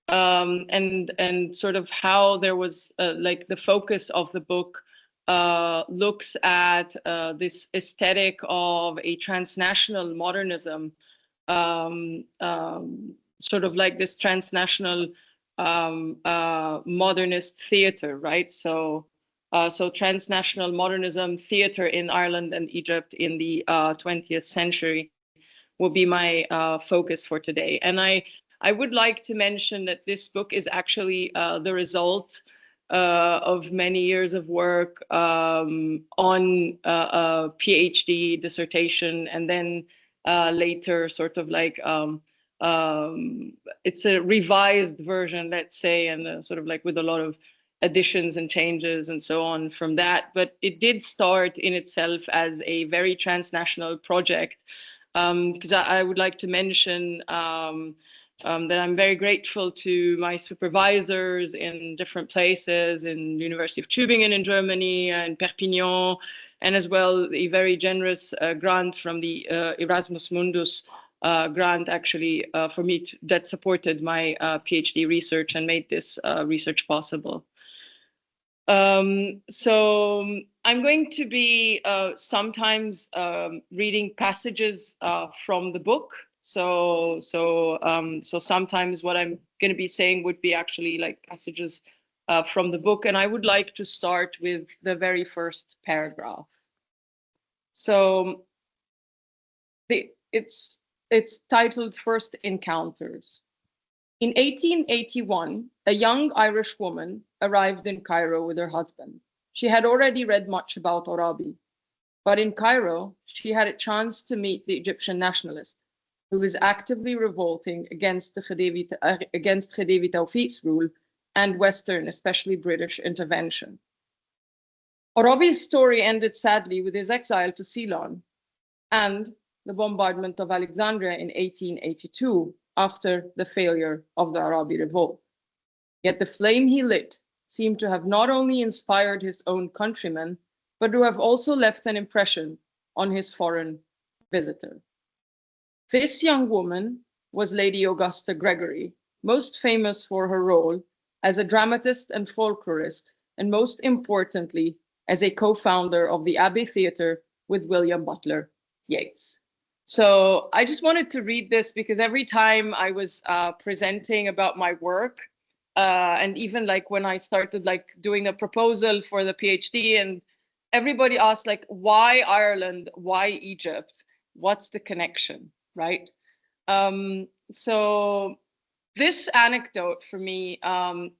and sort of how there was like the focus of the book looks at this aesthetic of a transnational modernism, sort of like this transnational modernist theater, right? So transnational modernism theater in Ireland and Egypt in the 20th century will be my focus for today. And I would like to mention that this book is actually the result of many years of work on a PhD dissertation, and then later sort of like it's a revised version, let's say, and sort of like with a lot of additions and changes and so on from that. But it did start in itself as a very transnational project, because I would like to mention that I'm very grateful to my supervisors in different places, in the University of Tübingen in Germany, and Perpignan, and as well a very generous grant from the Erasmus Mundus grant, actually, for me that supported my PhD research and made this research possible. So I'm going to be sometimes reading passages from the book. So sometimes what I'm going to be saying would be actually like passages from the book, and I would like to start with the very first paragraph. So it's titled First Encounters. In 1881, a young Irish woman arrived in Cairo with her husband. She had already read much about Arabi, but in Cairo, she had a chance to meet the Egyptian nationalist, who was actively revolting against Khedive Tawfiq's rule and Western, especially British, intervention. Arabi's story ended sadly with his exile to Ceylon and the bombardment of Alexandria in 1882, after the failure of the Arabi revolt. Yet the flame he lit seemed to have not only inspired his own countrymen, but to have also left an impression on his foreign visitor. This young woman was Lady Augusta Gregory, most famous for her role as a dramatist and folklorist, and most importantly, as a co-founder of the Abbey Theatre with William Butler Yeats. So I just wanted to read this because every time I was presenting about my work, and even like when I started like doing a proposal for the PhD, and everybody asked like, why Ireland? Why Egypt? What's the connection, right? So this anecdote for me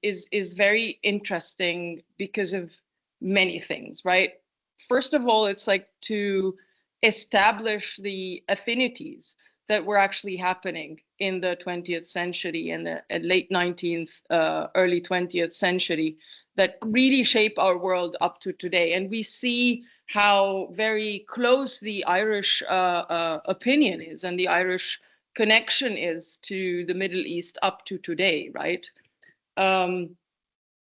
is very interesting because of many things, right? First of all, it's like to establish the affinities that were actually happening in the 20th century and the late 19th, early 20th century that really shape our world up to today. And we see how very close the Irish opinion is and the Irish connection is to the Middle East up to today, right?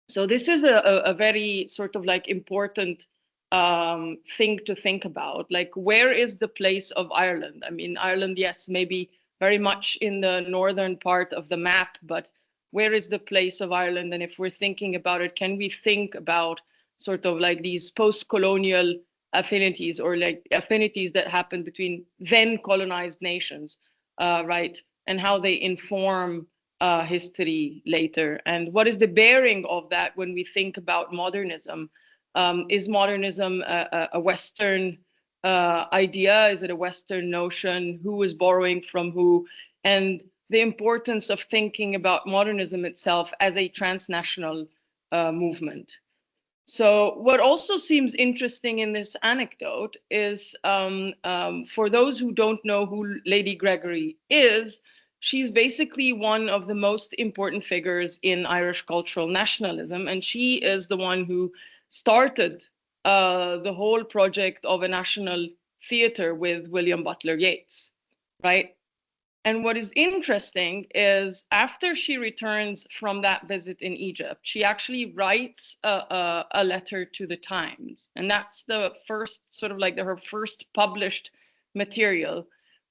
So this is a very sort of like important thing to think about. Like, where is the place of Ireland? I mean, Ireland, yes, maybe very much in the northern part of the map, but where is the place of Ireland? And if we're thinking about it, can we think about sort of like these post-colonial affinities or like affinities that happen between then colonized nations, right? And how they inform history later, and what is the bearing of that when we think about modernism? Is modernism a Western idea? Is it a Western notion? Who is borrowing from who? And the importance of thinking about modernism itself as a transnational movement. So what also seems interesting in this anecdote is, for those who don't know who Lady Gregory is, she's basically one of the most important figures in Irish cultural nationalism, and she is the one who started the whole project of a national theatre with William Butler Yeats, right? And what is interesting is after she returns from that visit in Egypt, she actually writes a letter to the Times. And that's the first sort of like her first published material,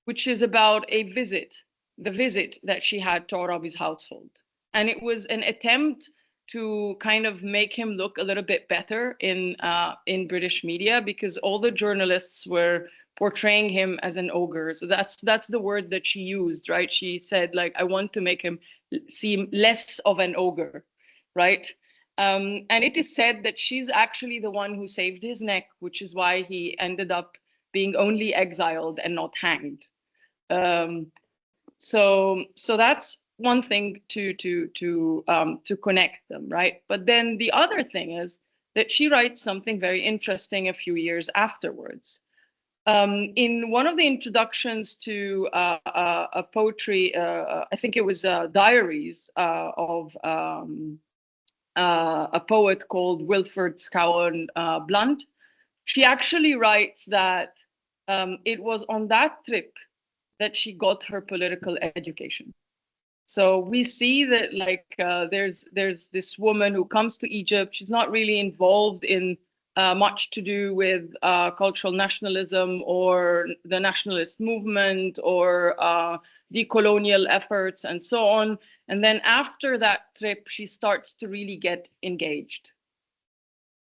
which is about a visit, the visit that she had to Arabi's household. And it was an attempt to kind of make him look a little bit better in British media, because all the journalists were portraying him as an ogre. So that's the word that she used, right? She said, like, I want to make him seem less of an ogre, right? And it is said that she's actually the one who saved his neck, which is why he ended up being only exiled and not hanged. So that's one thing to connect them, right? But then the other thing is that she writes something very interesting a few years afterwards. In one of the introductions to a poetry, I think it was diaries of a poet called Wilfred Scowen Blunt, she actually writes that it was on that trip that she got her political education. So we see that, like, there's this woman who comes to Egypt. She's not really involved in much to do with cultural nationalism or the nationalist movement or decolonial efforts and so on. And then after that trip, she starts to really get engaged.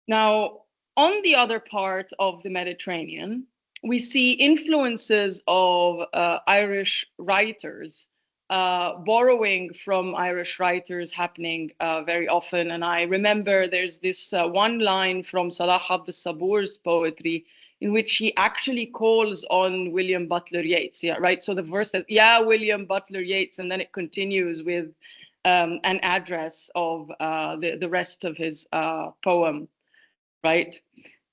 Now, on the other part of the Mediterranean, we see influences of Irish writers borrowing from Irish writers happening very often. And I remember there's this one line from Salah Abd Sabur's poetry in which he actually calls on William Butler Yeats, yeah, right? So the verse says, yeah, William Butler Yeats, and then it continues with an address of the rest of his poem, right?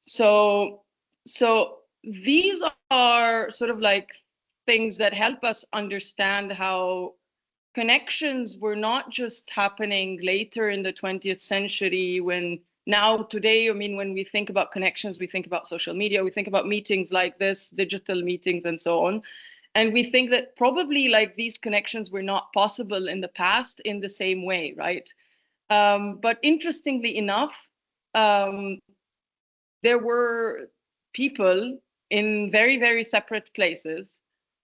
So these are sort of like things that help us understand how connections were not just happening later in the 20th century when now today, I mean, when we think about connections, we think about social media, we think about meetings like this, digital meetings and so on. And we think that probably like these connections were not possible in the past in the same way, right? But interestingly enough, there were people in very, very separate places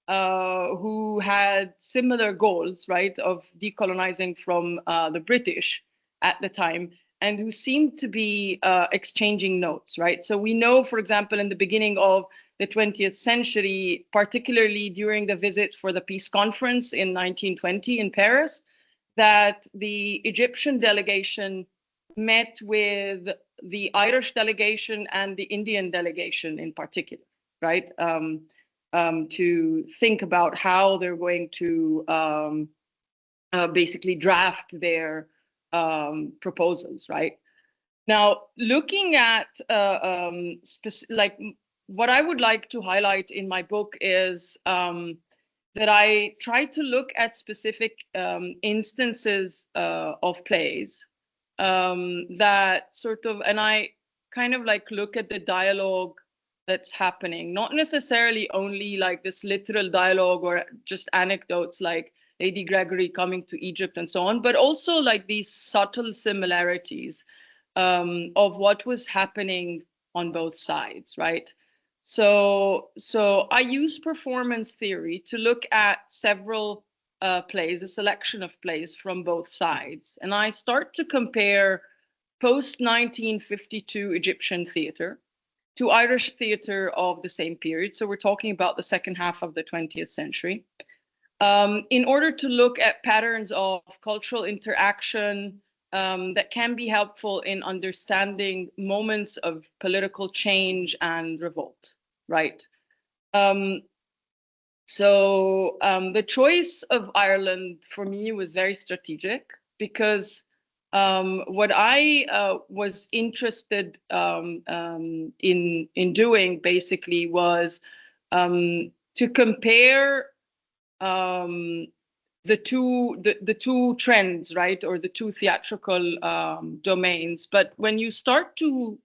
who had similar goals, right, of decolonizing from the British at the time, and who seemed to be exchanging notes, right? So we know, for example, in the beginning of the 20th century, particularly during the visit for the peace conference in 1920 in Paris, that the Egyptian delegation met with the Irish delegation and the Indian delegation in particular, right? To think about how they're going to basically draft their proposals, right? Now, looking at like what I would like to highlight in my book is that I try to look at specific instances of plays that sort of, and I kind of like look at the dialogue that's happening, not necessarily only like this literal dialogue or just anecdotes like Lady Gregory coming to Egypt and so on, but also like these subtle similarities of what was happening on both sides, right? So I use performance theory to look at several plays, a selection of plays from both sides. And I start to compare post-1952 Egyptian theater to Irish theater of the same period. So we're talking about the second half of the 20th century. In order to look at patterns of cultural interaction that can be helpful in understanding moments of political change and revolt, right? The choice of Ireland for me was very strategic because what I was interested in doing basically was to compare the two trends, right, or the two theatrical domains. But when you start to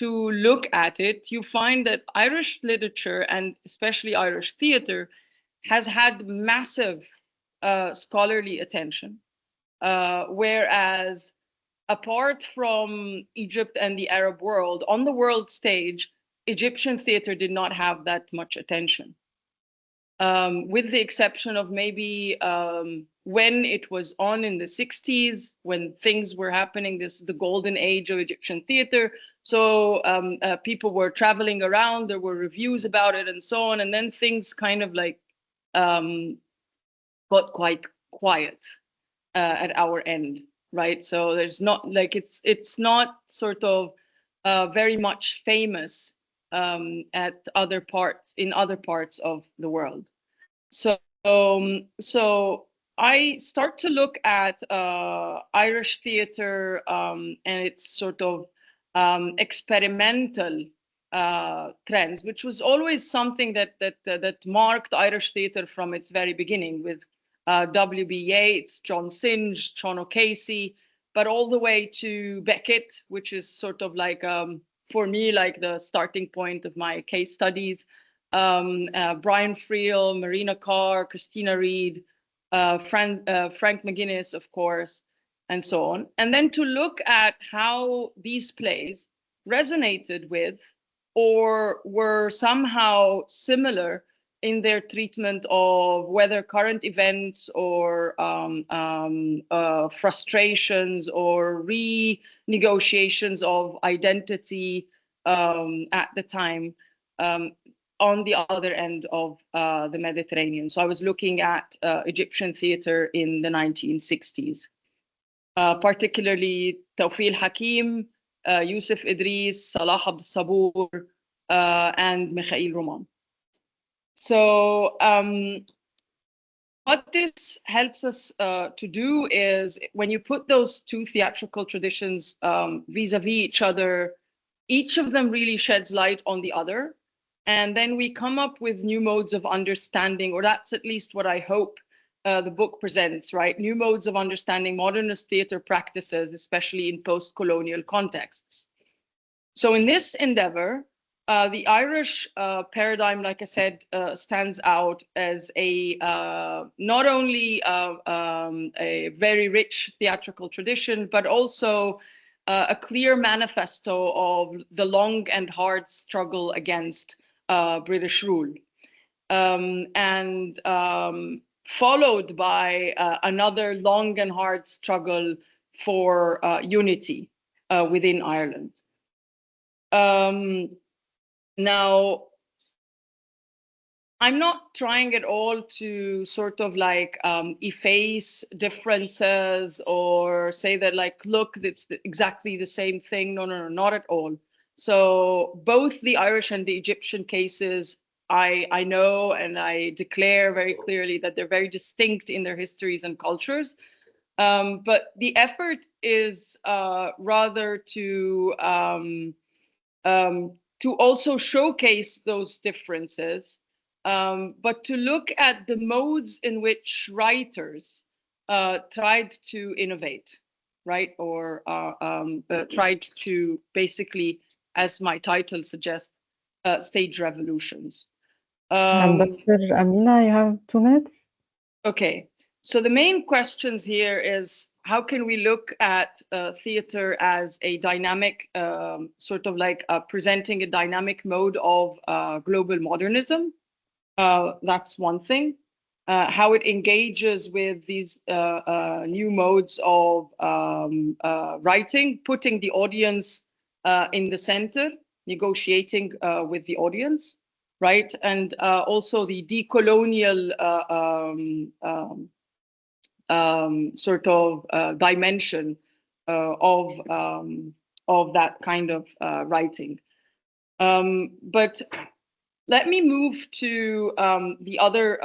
look at it, you find that Irish literature and especially Irish theater has had massive scholarly attention, whereas apart from Egypt and the Arab world, on the world stage, Egyptian theater did not have that much attention. With the exception of maybe when it was on in the 60s, when things were happening, this is the golden age of Egyptian theater. So people were traveling around, there were reviews about it and so on. And then things kind of like got quite quiet at our end, right? So there's not like, it's not sort of very much famous at other parts, in other parts of the world. So I start to look at Irish theater and its sort of experimental trends, which was always something that marked Irish theater from its very beginning, with W.B. Yeats, John Synge, Sean O'Casey, but all the way to Beckett, which is sort of like for me like the starting point of my case studies. Brian Friel, Marina Carr, Christina Reed, Frank McGuinness, of course, and so on. And then to look at how these plays resonated with or were somehow similar in their treatment of whether current events or frustrations or renegotiations of identity at the time. On the other end of the Mediterranean. So I was looking at Egyptian theater in the 1960s, particularly Tawfiq Hakim, Yusuf Idris, Salah Abd Sabur, and Mikhail Roman. So what this helps us to do is when you put those two theatrical traditions vis-a-vis each other, each of them really sheds light on the other. And then we come up with new modes of understanding, or that's at least what I hope the book presents, right? New modes of understanding modernist theater practices, especially in post-colonial contexts. So in this endeavor, the Irish paradigm, like I said, stands out as a not only a very rich theatrical tradition, but also a clear manifesto of the long and hard struggle against British rule, and followed by another long and hard struggle for unity within Ireland. Now, I'm not trying at all to sort of like efface differences or say that like, look, it's exactly the same thing. No, no, no, not at all. So both the Irish and the Egyptian cases, I know and I declare very clearly that they're very distinct in their histories and cultures. But the effort is rather to to also showcase those differences, but to look at the modes in which writers tried to innovate, right? Or tried to basically, as my title suggests, stage revolutions. And Dr. Amina, you have 2 minutes. Okay, so the main questions here is how can we look at theater as a dynamic, sort of like presenting a dynamic mode of global modernism? That's one thing. How it engages with these new modes of writing, putting the audience in the center, negotiating with the audience, right? And also the decolonial sort of dimension of that kind of writing. But let me move to the other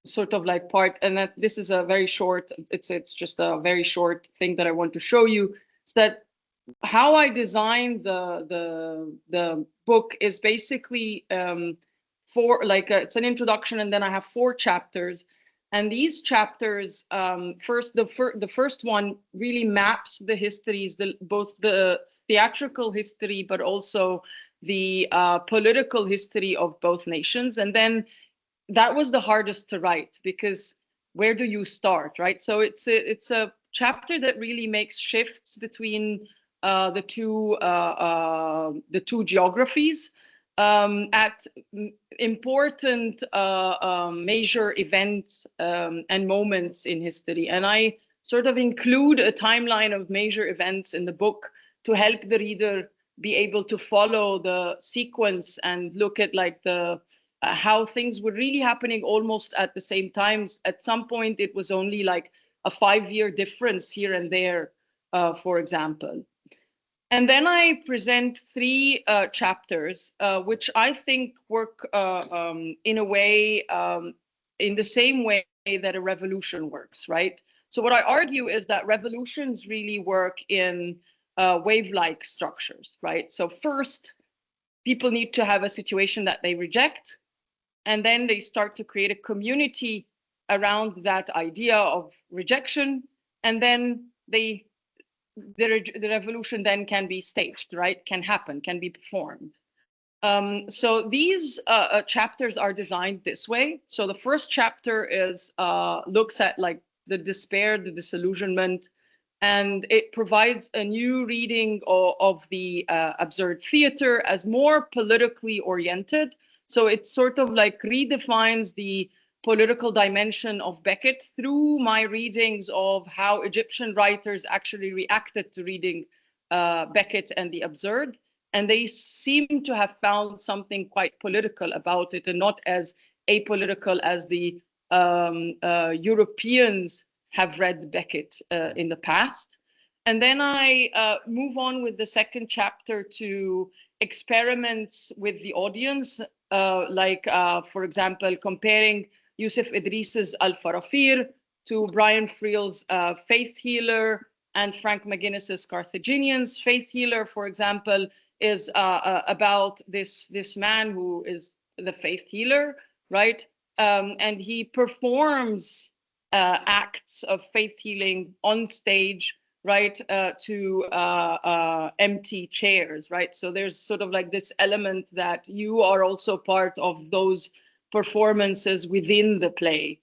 sort of like part, and that this is a very short. It's just a very short thing that I want to show you. Is that how I designed the book is basically it's an introduction, and then I have 4 chapters. And these chapters, the first one really maps the histories, both the theatrical history, but also the political history of both nations. And then that was the hardest to write, because where do you start, right? So it's a chapter that really makes shifts between the two geographies at important major events and moments in history. And I sort of include a timeline of major events in the book to help the reader be able to follow the sequence and look at like the how things were really happening almost at the same times. At some point, it was only like a 5-year difference here and there, for example. And then I present 3 chapters, which I think work in a way, in the same way that a revolution works, right? So what I argue is that revolutions really work in wave-like structures, right? So first, people need to have a situation that they reject, and then they start to create a community around that idea of rejection, and then the revolution then can be staged, right? Can happen, can be performed. So these chapters are designed this way. So the first chapter is looks at like the despair, the disillusionment, and it provides a new reading of the absurd theater as more politically oriented. So it sort of like redefines the political dimension of Beckett through my readings of how Egyptian writers actually reacted to reading Beckett and the absurd. And they seem to have found something quite political about it, and not as apolitical as the Europeans have read Beckett in the past. And then I move on with the second chapter to experiments with the audience, for example, comparing Yusuf Idris's Al-Farafir to Brian Friel's Faith Healer and Frank McGuinness's Carthaginians. Faith Healer, for example, is about this man who is the faith healer, right? And he performs acts of faith healing on stage, right, to empty chairs, right? So there's sort of like this element that you are also part of those performances within the play,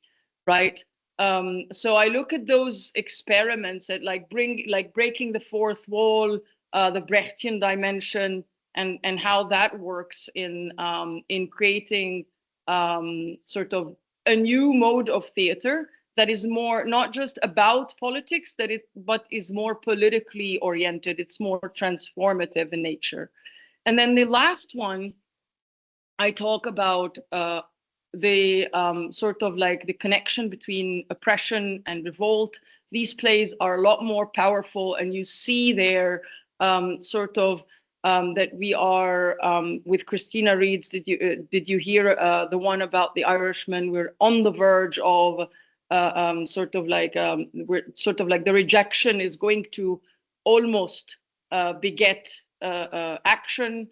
right? So I look at those experiments at breaking the fourth wall, the Brechtian dimension, and how that works in creating sort of a new mode of theater that is more not just about politics, but is more politically oriented. It's more transformative in nature. And then the last one, I talk about the sort of like the connection between oppression and revolt. These plays are a lot more powerful, and you see there sort of that we are with Christina Reed's. Did you hear the one about the Irishman? We're on the verge of sort of like the rejection is going to almost beget action.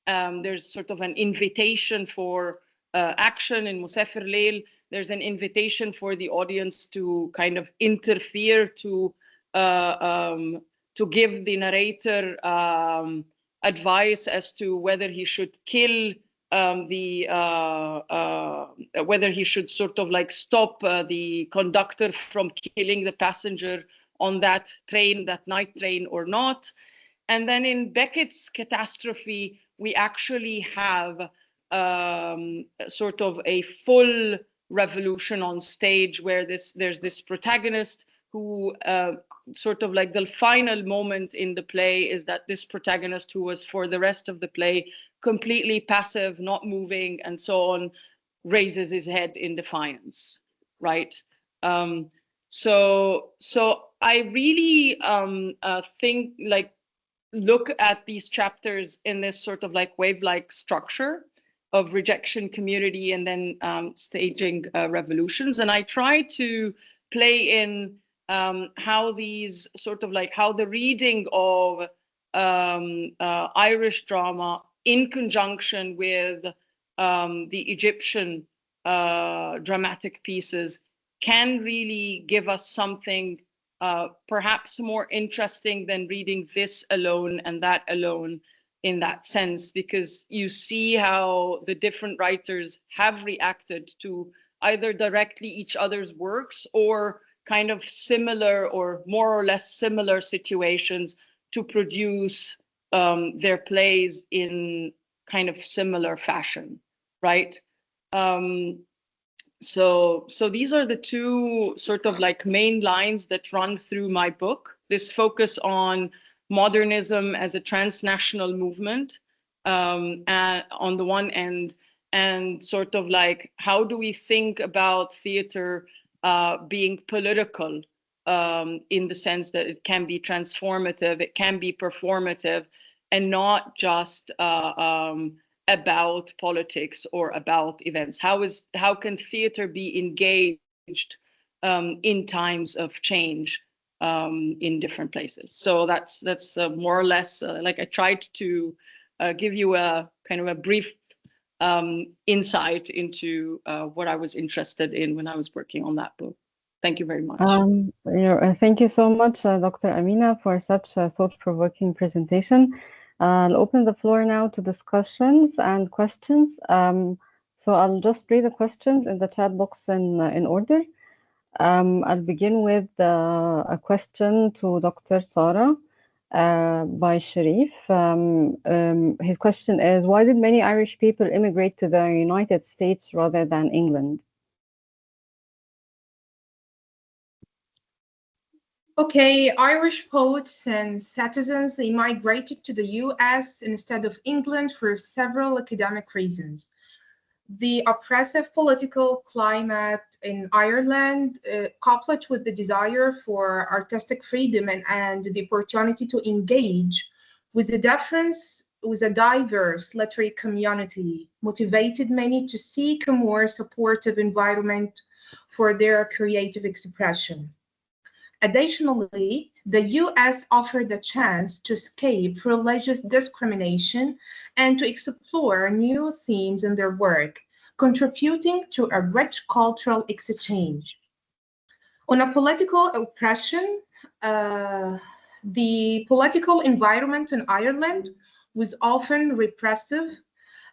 There's sort of an invitation for action in Musafir Leil. There's an invitation for the audience to kind of interfere, to give the narrator advice as to whether he should kill whether he should sort of like stop the conductor from killing the passenger on that train, that night train, or not. And then in Beckett's Catastrophe, we actually have sort of a full revolution on stage where there's this protagonist who sort of like the final moment in the play is that this protagonist, who was for the rest of the play completely passive, not moving, and so on, raises his head in defiance, right? So I really think, like, look at these chapters in this sort of like wave-like structure of rejection, community, and then staging revolutions. And I try to play in how these sort of like, how the reading of Irish drama in conjunction with the Egyptian dramatic pieces can really give us something perhaps more interesting than reading this alone and that alone, in that sense, because you see how the different writers have reacted to either directly each other's works or kind of similar or more or less similar situations to produce their plays in kind of similar fashion, right? So these are the two sort of like main lines that run through my book. This focus on modernism as a transnational movement on the one end, and sort of like, how do we think about theater being political in the sense that it can be transformative, it can be performative, and not just about politics or about events. How can theater be engaged in times of change in different places? So that's more or less like I tried to give you a kind of a brief insight into what I was interested in when I was working on that book. Thank you very much. Thank you so much, Dr. Amina, for such a thought-provoking presentation. I'll open the floor now to discussions and questions. So I'll just read the questions in the chat box in order. I'll begin with a question to Dr. Sarah by Sharif. His question is, why did many Irish people immigrate to the United States rather than England? Okay, Irish poets and citizens immigrated to the US instead of England for several academic reasons. The oppressive political climate in Ireland, coupled with the desire for artistic freedom and the opportunity to engage with a diverse literary community, motivated many to seek a more supportive environment for their creative expression. Additionally, the US offered a chance to escape religious discrimination and to explore new themes in their work, contributing to a rich cultural exchange. On a political oppression, the political environment in Ireland was often repressive,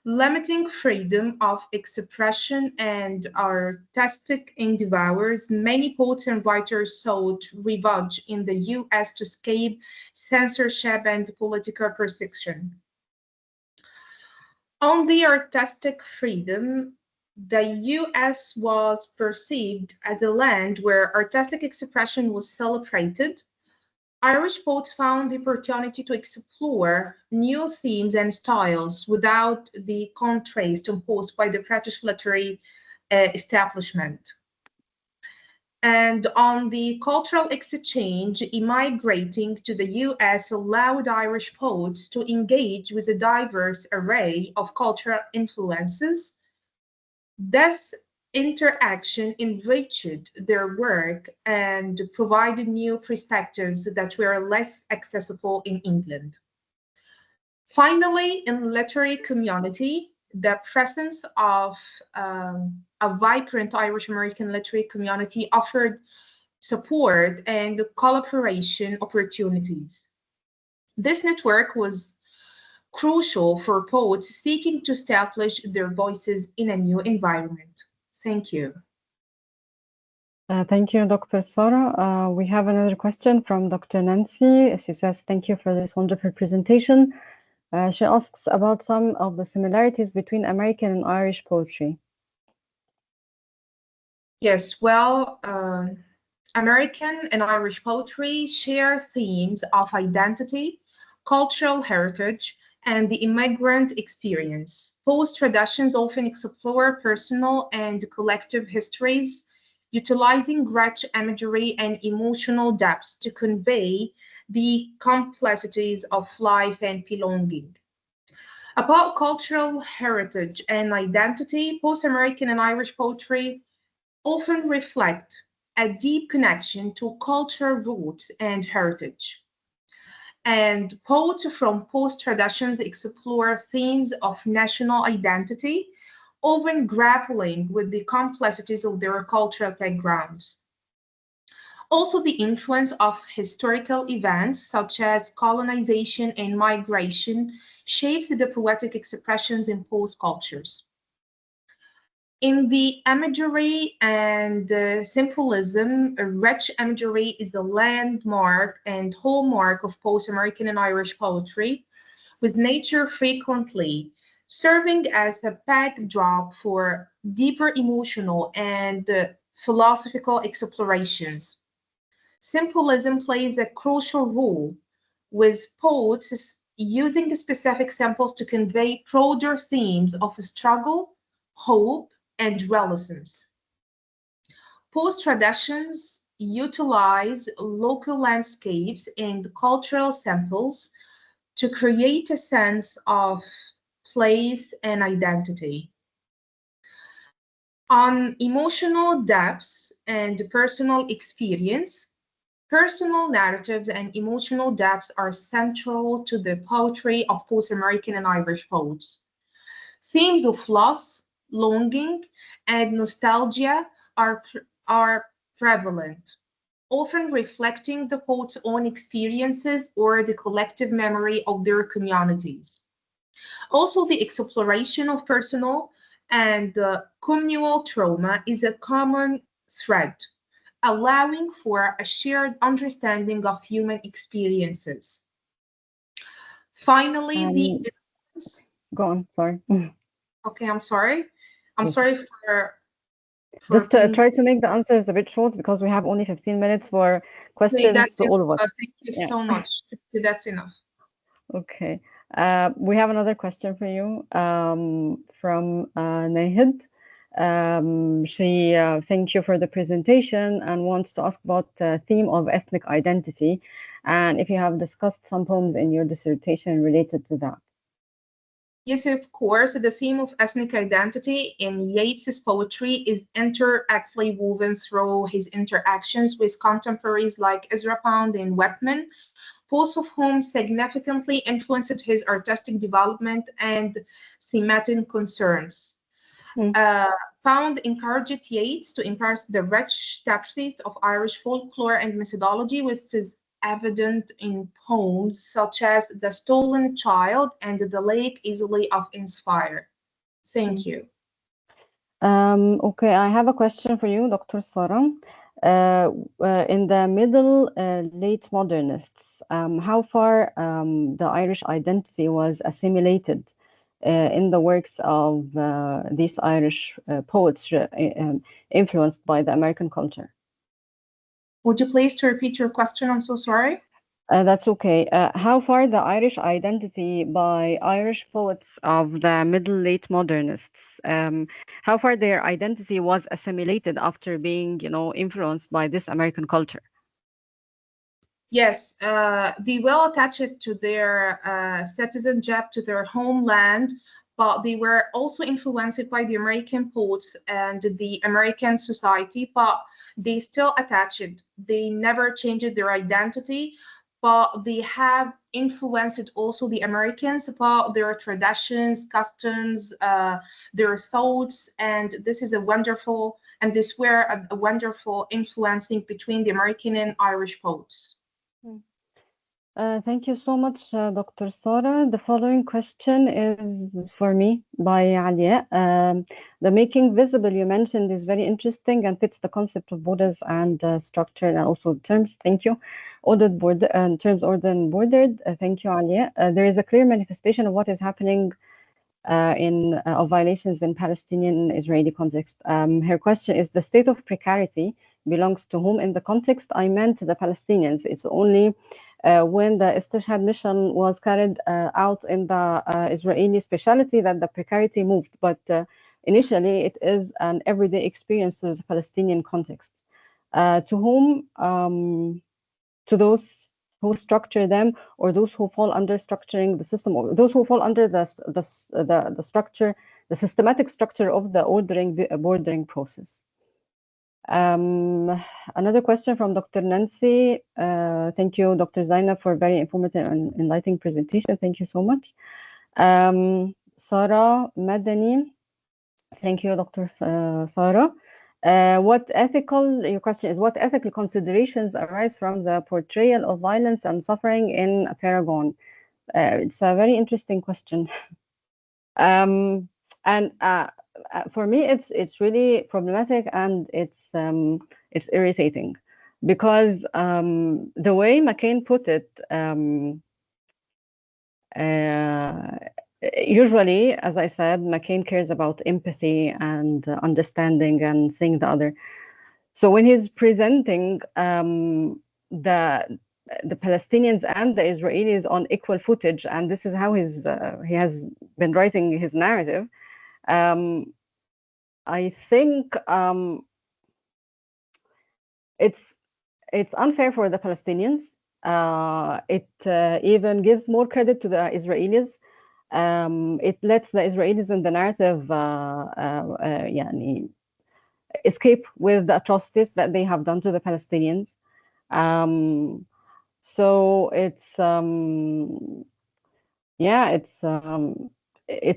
limiting freedom of expression and artistic endeavors. Many poets and writers sought refuge in the US to escape censorship and political persecution. On the artistic freedom, the US was perceived as a land where artistic expression was celebrated. Irish poets found the opportunity to explore new themes and styles without the contrast imposed by the British literary establishment. And on the cultural exchange, immigrating to the US allowed Irish poets to engage with a diverse array of cultural influences. This interaction enriched their work and provided new perspectives that were less accessible in England. Finally, in literary community, the presence of a vibrant Irish American literary community offered support and collaboration opportunities. This network was crucial for poets seeking to establish their voices in a new environment. Thank you. Thank you, Dr. Sarah. We have another question from Dr. Nancy. She says, thank you for this wonderful presentation. She asks about some of the similarities between American and Irish poetry. Yes, well, American and Irish poetry share themes of identity, cultural heritage, and the immigrant experience. Post traditions often explore personal and collective histories, utilizing rich imagery and emotional depths to convey the complexities of life and belonging. About cultural heritage and identity, post-American and Irish poetry often reflect a deep connection to cultural roots and heritage. And poets from post traditions explore themes of national identity, often grappling with the complexities of their cultural backgrounds. Also, the influence of historical events such as colonization and migration shapes the poetic expressions in post cultures. In the imagery and symbolism, rich imagery is the landmark and hallmark of post-American and Irish poetry, with nature frequently serving as a backdrop for deeper emotional and philosophical explorations. Symbolism plays a crucial role, with poets using specific symbols to convey broader themes of struggle, hope, and resilience. Post traditions utilize local landscapes and cultural samples to create a sense of place and identity. On emotional depths and personal experience, personal narratives and emotional depths are central to the poetry of post-American and Irish poets. Themes of loss, longing, and nostalgia are prevalent, often reflecting the poet's own experiences or the collective memory of their communities. Also, the exploration of personal and communal trauma is a common thread, allowing for a shared understanding of human experiences. Finally, the Go on, sorry. Okay, I'm sorry. I'm sorry for just being... try to make the answers a bit short because we have only 15 minutes for questions to all of us. Thank you so much. That's enough. Okay. We have another question for you from Nahid. She thanks you for the presentation and wants to ask about the theme of ethnic identity and if you have discussed some poems in your dissertation related to that. Yes, of course. The theme of ethnic identity in Yeats's poetry is interactively woven through his interactions with contemporaries like Ezra Pound and Whitman, both of whom significantly influenced his artistic development and thematic concerns. Pound encouraged Yeats to embrace the rich tapestries of Irish folklore and methodology, which is evident in poems such as The Stolen Child and The Lake Easily of Inspire. Thank you. Okay, I have a question for you, Dr. Sarah. In the middle late modernists, how far the Irish identity was assimilated in the works of these Irish poets influenced by the American culture? Would you please repeat your question? I'm so sorry. That's okay. How far the Irish identity by Irish poets of the middle late modernists, how far their identity was assimilated after being, influenced by this American culture? Yes, they will attach it to their citizenship, to their homeland, but they were also influenced by the American poets and the American society, but they still attach it. They never changed their identity, but they have influenced also the Americans about their traditions, customs, their thoughts, and this is a wonderful, and this were a wonderful influencing between the American and Irish poets. Thank you so much, Dr. Sara. The following question is for me by Alia. The making visible you mentioned is very interesting and fits the concept of borders and structure and also terms. Thank you. Ordered border terms ordered and bordered. Thank you, Alia. There is a clear manifestation of what is happening of violations in Palestinian-Israeli context. Her question is: the state of precarity belongs to whom in the context? I meant the Palestinians. It's only when the Istishhad mission was carried out in the Israeli specialty that the precarity moved, but initially it is an everyday experience of the Palestinian context. To whom? To those who structure them, or those who fall under structuring the system, or those who fall under the structure, the systematic structure of the bordering process. Another question from Dr. Nancy. Thank you, Dr. Zainab, for very informative and enlightening presentation. Thank you so much. Sarah Madani. Thank you, Dr. Sarah. Your question is, what ethical considerations arise from the portrayal of violence and suffering in Paragon? It's a very interesting question. And for me, it's really problematic, and it's irritating, because the way McCain put it, usually, as I said, McCain cares about empathy and understanding and seeing the other. So when he's presenting the Palestinians and the Israelis on equal footage, and this is how he has been writing his narrative, I think it's unfair for the Palestinians. It even gives more credit to the Israelis. It lets the Israelis in the narrative escape with the atrocities that they have done to the Palestinians. So it's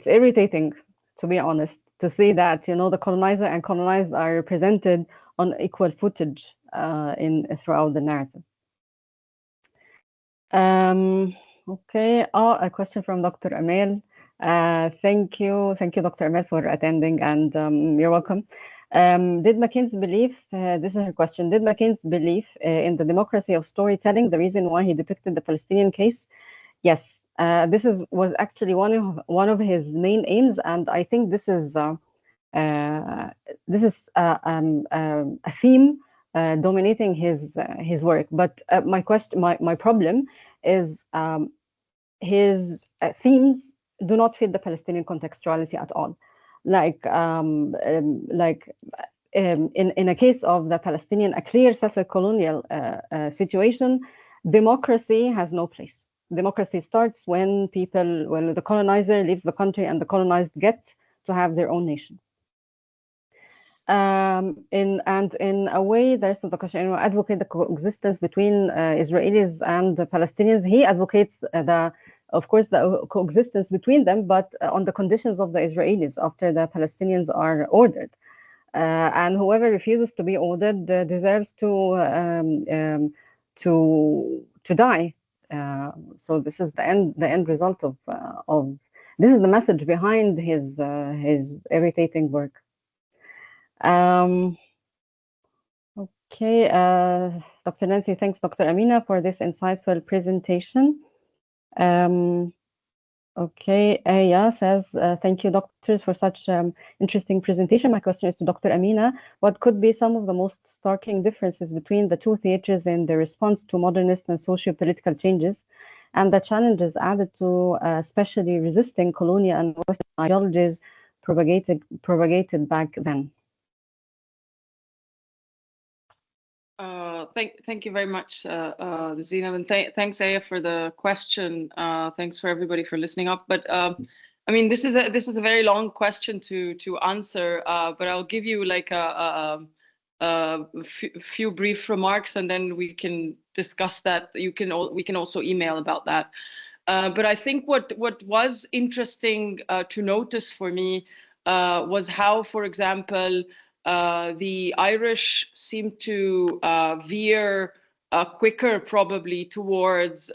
irritating, to be honest, to see that the colonizer and colonized are represented on equal footage throughout the narrative. Okay, a question from Dr. Amal. Thank you, Dr. Amal, for attending, and you're welcome. Did McCain's belief, this is her question, did McCain's belief in the democracy of storytelling the reason why he depicted the Palestinian case? Yes, this was actually one of his main aims, and I think this is a theme dominating his work. But my problem is his themes do not fit the Palestinian contextuality at all. Like in a case of the Palestinian, a clear settler colonial situation, democracy has no place. Democracy starts when the colonizer leaves the country and the colonized get to have their own nation. In a way, the rest of the question, advocate the coexistence between Israelis and Palestinians. He advocates of course, the coexistence between them, but on the conditions of the Israelis after the Palestinians are ordered. And whoever refuses to be ordered deserves to die. So this is the end result of this is the message behind his irritating work. Okay, Dr. Nancy thanks Dr. Amina for this insightful presentation. Okay, Aya says, thank you, doctors, for such interesting presentation. My question is to Dr. Amina. What could be some of the most starking differences between the two theaters in the response to modernist and socio-political changes, and the challenges added to especially resisting colonial and Western ideologies propagated back then? Thank you very much, Zainab, and thanks, Aya, for the question. Thanks for everybody for listening up. But I mean, this is a very long question to answer. But I'll give you like a few brief remarks, and then we can discuss that. We can also email about that. But I think what was interesting to notice for me was how, for example, the Irish seem to veer quicker probably towards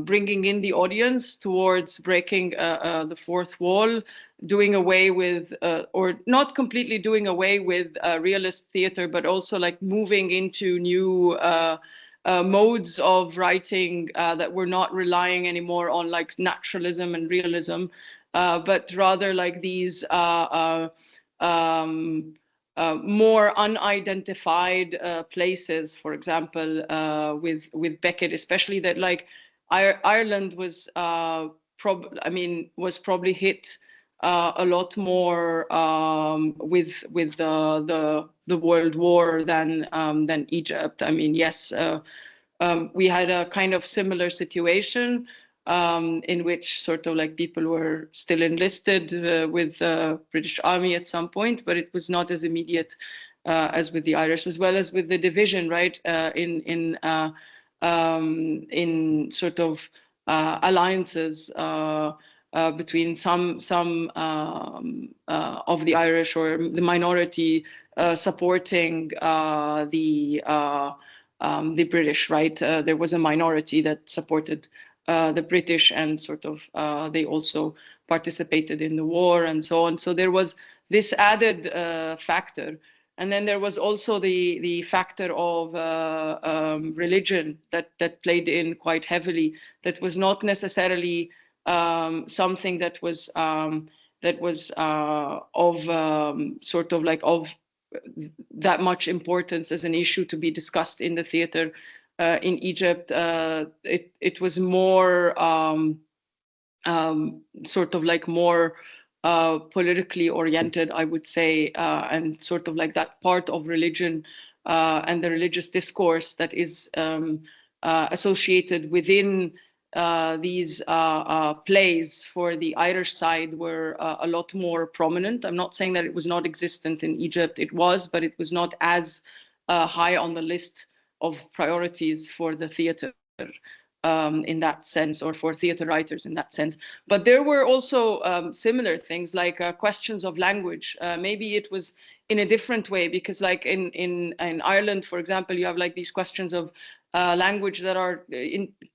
bringing in the audience, towards breaking the fourth wall, doing away with, or not completely doing away with realist theater, but also like moving into new modes of writing that were not relying anymore on like naturalism and realism, but rather like these more unidentified places. For example, with Beckett, especially that like Ireland was was probably hit a lot more with the World War than Egypt. I mean, yes, we had a kind of similar situation in which sort of like people were still enlisted with the British Army at some point, but it was not as immediate as with the Irish, as well as with the division, right? In sort of alliances between some of the Irish or the minority supporting the British, right? There was a minority that supported the British, and sort of they also participated in the war and so on. So there was this added factor. And then there was also the factor of religion that played in quite heavily. That was not necessarily something that was of sort of like of that much importance as an issue to be discussed in the theater in Egypt. It was more sort of like more politically oriented, I would say, and sort of like that part of religion and the religious discourse that is associated within these plays for the Irish side were a lot more prominent. I'm not saying that it was not existent in Egypt. It was, but it was not as high on the list of priorities for the theater in that sense, or for theater writers in that sense. But there were also similar things like questions of language. Maybe it was in a different way, because like in Ireland, for example, you have like these questions of language that are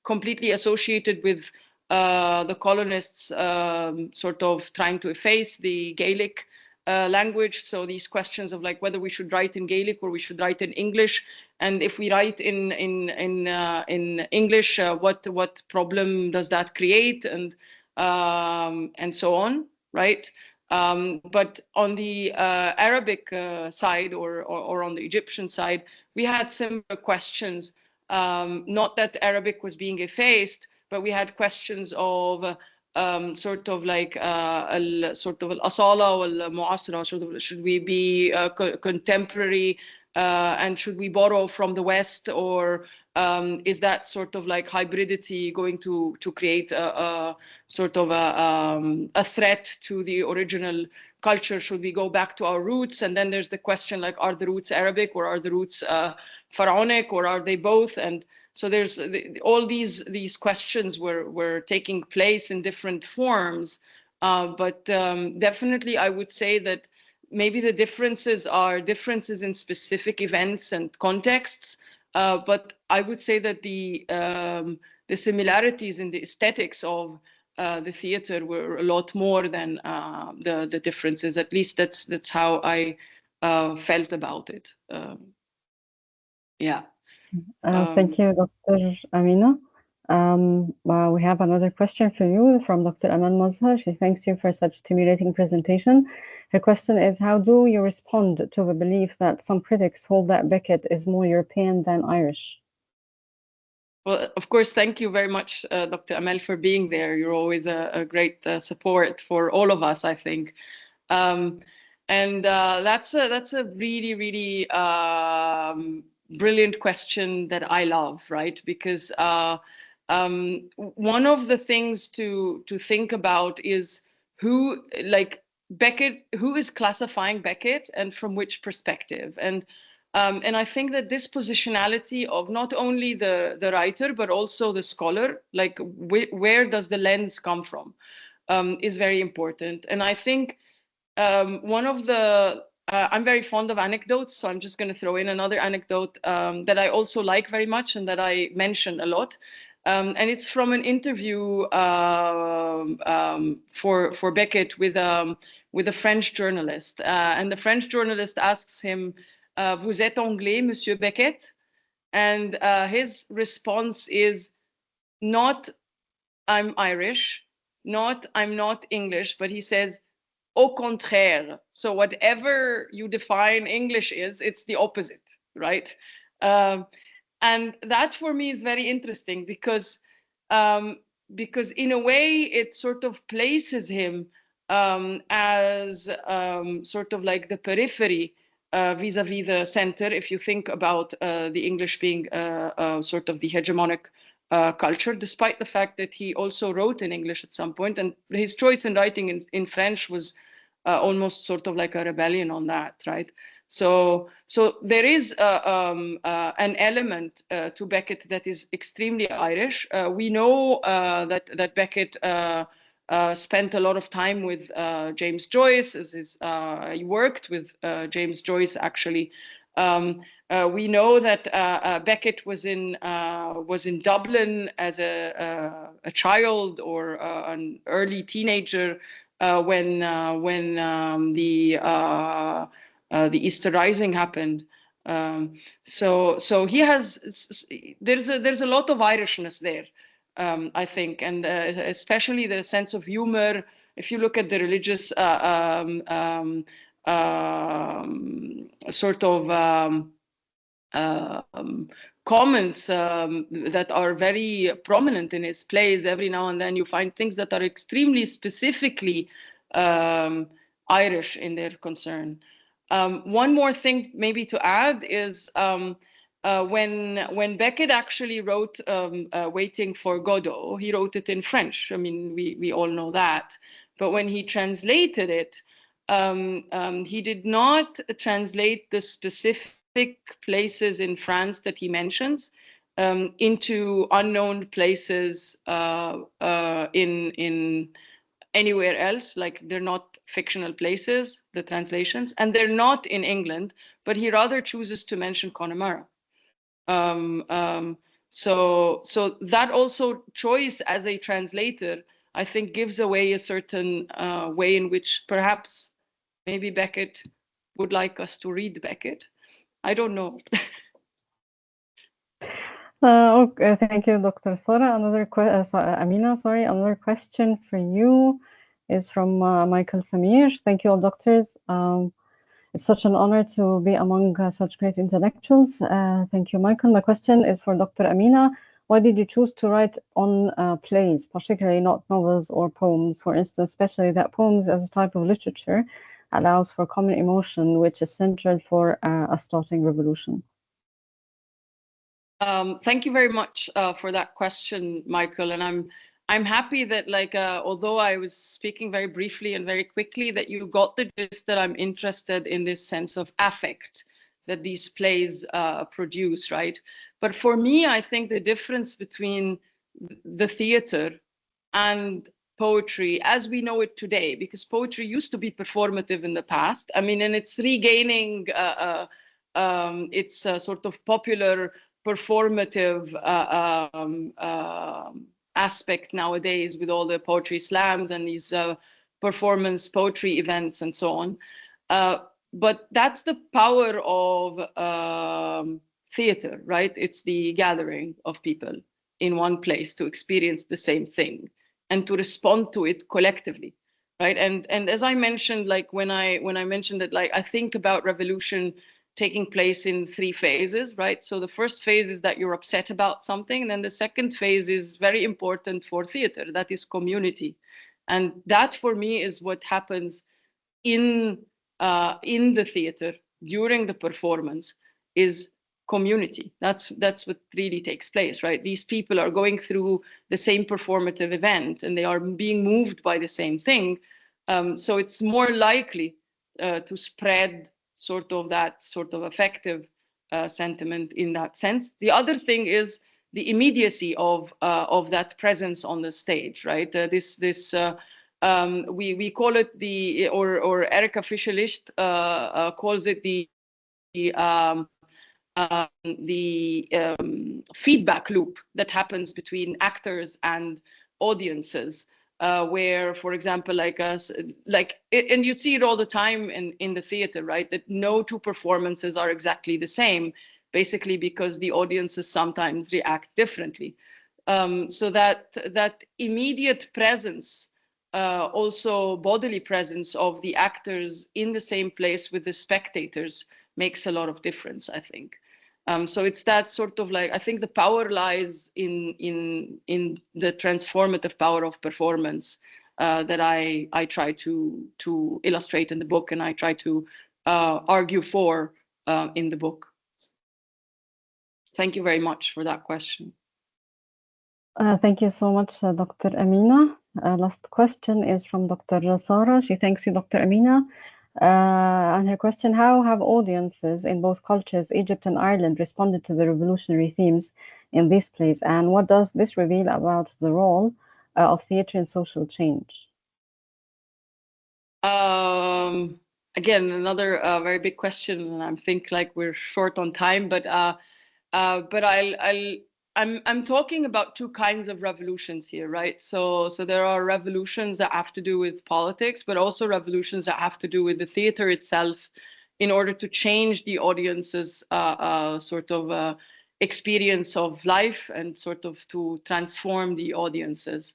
completely associated with the colonists sort of trying to efface the Gaelic language. So these questions of like whether we should write in Gaelic or we should write in English, and if we write in English, what problem does that create, and so on, right? But on the Arabic side, or on the Egyptian side, we had similar questions. Not that Arabic was being effaced, but we had questions of sort of like sort of al-asala or al-mu'asra. Should we be contemporary, and should we borrow from the West, or is that sort of like hybridity going to create a sort of a threat to the original culture? Should we go back to our roots? And then there's the question like, are the roots Arabic, or are the roots Pharaonic, or are they both? And so there's all these questions were taking place in different forms, but definitely I would say that maybe the differences are differences in specific events and contexts, but I would say that the similarities in the aesthetics of the theater were a lot more than the differences. At least that's how I felt about it. Yeah. Thank you, Dr. Amina. We have another question for you from Dr. Aman Mazhar. She thanks you for such stimulating presentation. Her question is, how do you respond to the belief that some critics hold that Beckett is more European than Irish? Well, of course, thank you very much, Dr. Amel, for being there. You're always a great support for all of us, I think. And that's a really, really brilliant question that I love, right? Because one of the things to think about is who, like, Beckett, who is classifying Beckett and from which perspective? And I think that this positionality of not only the writer, but also the scholar, like where does the lens come from, is very important. And I think one of the, I'm very fond of anecdotes, so I'm just going to throw in another anecdote that I also like very much and that I mention a lot. And it's from an interview for Beckett with a French journalist. And the French journalist asks him, "Vous êtes anglais, Monsieur Beckett?" And his response is not, "I'm Irish," not, "I'm not English," but he says, "Au contraire." So whatever you define English is, it's the opposite, right? And that for me is very interesting because in a way it sort of places him as sort of like the periphery vis-a-vis the center, if you think about the English being sort of the hegemonic culture, despite the fact that he also wrote in English at some point, and his choice in writing in French was almost sort of like a rebellion on that, right? So there is an element to Beckett that is extremely Irish. We know that Beckett spent a lot of time with James Joyce. He worked with James Joyce actually. We know that Beckett was in Dublin as a child or an early teenager when the Easter Rising happened. So he has, there's a lot of Irishness there, I think, and especially the sense of humor. If you look at the religious sort of comments that are very prominent in his plays, every now and then you find things that are extremely specifically Irish in their concern. One more thing maybe to add is when Beckett actually wrote Waiting for Godot, he wrote it in French. I mean, we all know that. But when he translated it, he did not translate the specific places in France that he mentions into unknown places in anywhere else. Like, they're not fictional places, the translations, and they're not in England, but he rather chooses to mention Connemara. So that also choice as a translator, I think, gives away a certain way in which perhaps maybe Beckett would like us to read Beckett. I don't know. Okay, thank you, Dr. Sora. Amina, sorry, another question for you is from Michael Samir. Thank you, all doctors. It's such an honor to be among such great intellectuals. Thank you, Michael. My question is for Dr. Amina. Why did you choose to write on plays, particularly not novels or poems? For instance, especially that poems as a type of literature allows for common emotion, which is central for a starting revolution. Thank you very much for that question, Michael. And I'm happy that, like, although I was speaking very briefly and very quickly, that you got the gist that I'm interested in this sense of affect that these plays produce, right? But for me, I think the difference between the theater and poetry as we know it today, because poetry used to be performative in the past. I mean, and it's regaining its sort of popular performative aspect nowadays with all the poetry slams and these performance poetry events and so on. But that's the power of theater, right? It's the gathering of people in one place to experience the same thing and to respond to it collectively, right? And as I mentioned, like when I mentioned that, like, I think about revolution taking place in 3 phases, right? So the first phase is that you're upset about something, and then the second phase is very important for theater, that is community. And that for me is what happens in the theater during the performance, is community. That's what really takes place, right? These people are going through the same performative event and they are being moved by the same thing, So it's more likely to spread sort of that sort of affective sentiment in that sense. The other thing is the immediacy of that presence on the stage, right? We call it the, or Erika Fischer-Licht calls it the feedback loop that happens between actors and audiences, where, for example, and you see it all the time in the theater, right? That no two performances are exactly the same, basically because the audiences sometimes react differently. So that immediate presence, also bodily presence of the actors in the same place with the spectators, makes a lot of difference, I think. So it's that sort of like, I think the power lies in the transformative power of performance that I try to illustrate in the book, and I try to argue for in the book. Thank you very much for that question. Thank you so much, Dr. Amina. Last question is from Dr. Sara. She thanks you, Dr. Amina. And her question, how have audiences in both cultures, Egypt and Ireland, responded to the revolutionary themes in these plays? And what does this reveal about the role of theatre in social change? Again, another very big question, and I think like we're short on time, but I'm talking about two kinds of revolutions here, right? So there are revolutions that have to do with politics, but also revolutions that have to do with the theater itself, in order to change the audience's sort of experience of life, and sort of to transform the audiences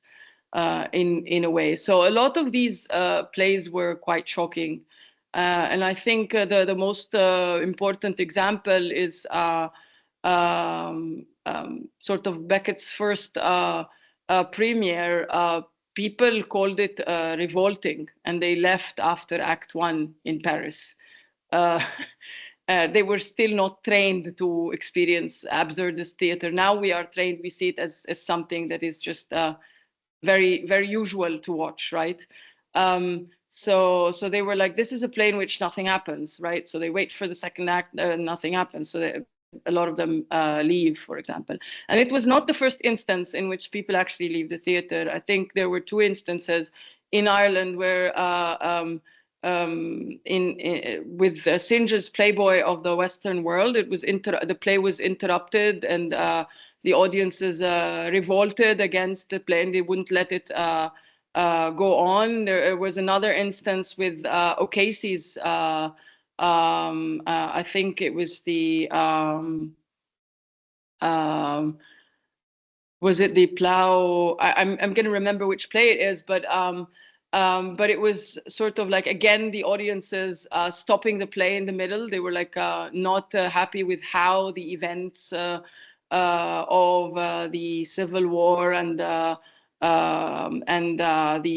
in a way. So a lot of these plays were quite shocking, and I think the most important example is sort of Beckett's first premiere. People called it revolting, and they left after Act 1 in Paris. They were still not trained to experience absurdist theater. Now we are trained, we see it as something that is just very, very usual to watch, right? So they were like, this is a play in which nothing happens, right? So they wait for the second act, nothing happens. So a lot of them leave, for example. And it was not the first instance in which people actually leave the theater. I think there were two instances in Ireland where with Synge's Playboy of the Western World, the play was interrupted, and the audiences revolted against the play, and they wouldn't let it go on. There was another instance with O'Casey's, I think it was the, was it the Plough? I'm going to remember which play it is, but it was sort of like, again, the audiences stopping the play in the middle. They were like not happy with how the events of the Civil War and the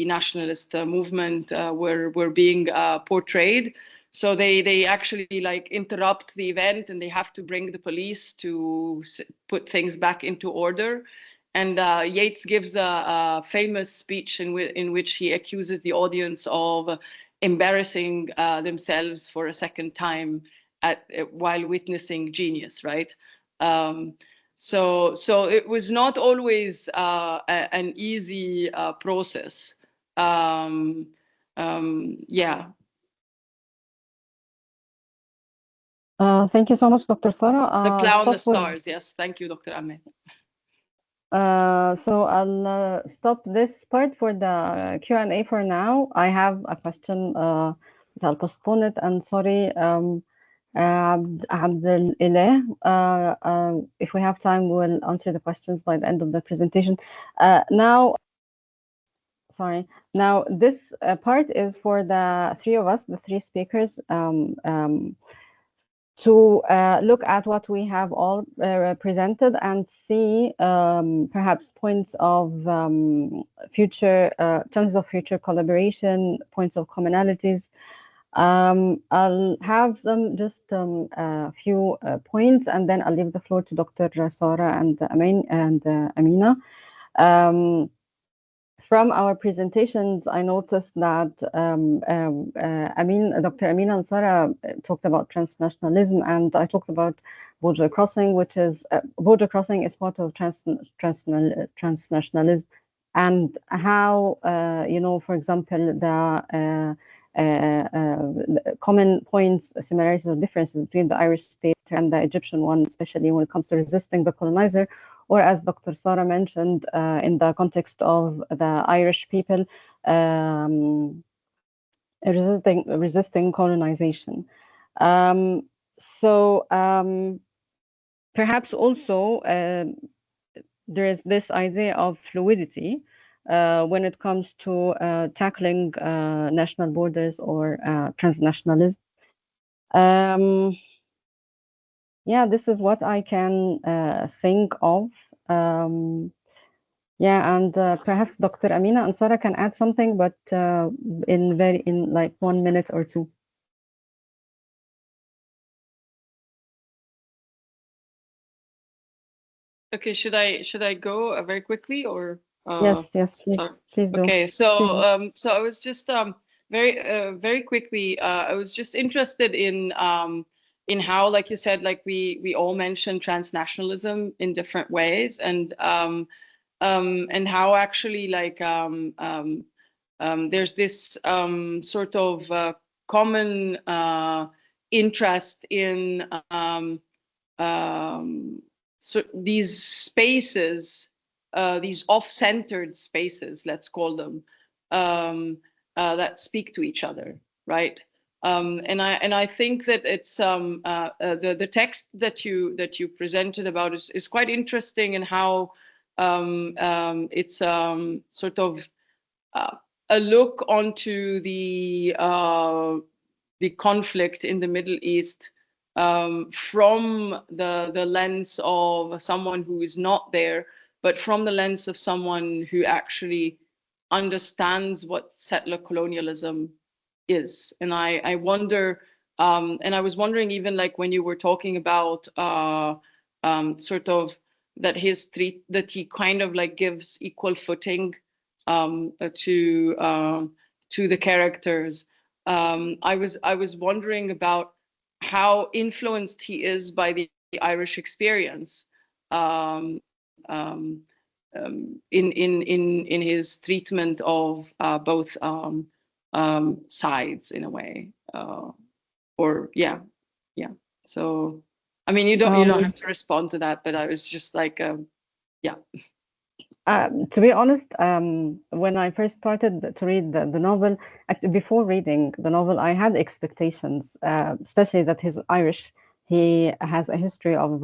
nationalist movement were being portrayed. So they actually like interrupt the event, and they have to bring the police to put things back into order. And Yeats gives a famous speech in which he accuses the audience of embarrassing themselves for a second time while witnessing genius, right? So it was not always an easy process. Yeah. Thank you so much, Dr. Sara. The Plough and the Stars. Yes, thank you, Dr. Ahmed. So I'll stop this part for the Q&A for now. I have a question, but I'll postpone it. And sorry, Abdel Ilah, if we have time, we'll answer the questions by the end of the presentation. Now, this part is for the three of us, the three speakers, to look at what we have all presented and see perhaps points of future, chances of future collaboration, points of commonalities. I'll have some just a few points, and then I'll leave the floor to Dr. Sara and Amina. from our presentations, I noticed that Dr. Amin and Sarah talked about transnationalism, and I talked about border crossing, which is border crossing is part of transnationalism, and how for example, the common points, similarities or differences between the Irish state and the Egyptian one, especially when it comes to resisting the colonizer, or as Dr. Sarah mentioned, in the context of the Irish people resisting colonization. Perhaps also there is this idea of fluidity when it comes to tackling national borders or transnationalism. Yeah, this is what I can think of. Yeah, and perhaps Dr. Amina and Sarah can add something, but in like 1 minute or two. Okay, should I go very quickly or? Yes, please do. Okay, so so I was just very quickly I was just interested in how, like you said, like we all mentioned transnationalism in different ways, and how actually like there's this sort of common interest in so these spaces, these off-centered spaces, let's call them, that speak to each other, right? And I think that it's the text that you presented about is quite interesting in how it's sort of a look onto the conflict in the Middle East from the lens of someone who is not there, but from the lens of someone who actually understands what settler colonialism is. And I wonder, and I was wondering, even like when you were talking about sort of that he kind of like gives equal footing to the characters. I was wondering about how influenced he is by the Irish experience in his treatment of both sides in a way, or yeah. So I mean, you don't have to respond to that, but I was just like, yeah. To be honest, when I first started to read the novel, before reading the novel, I had expectations, especially that he's Irish. He has a history of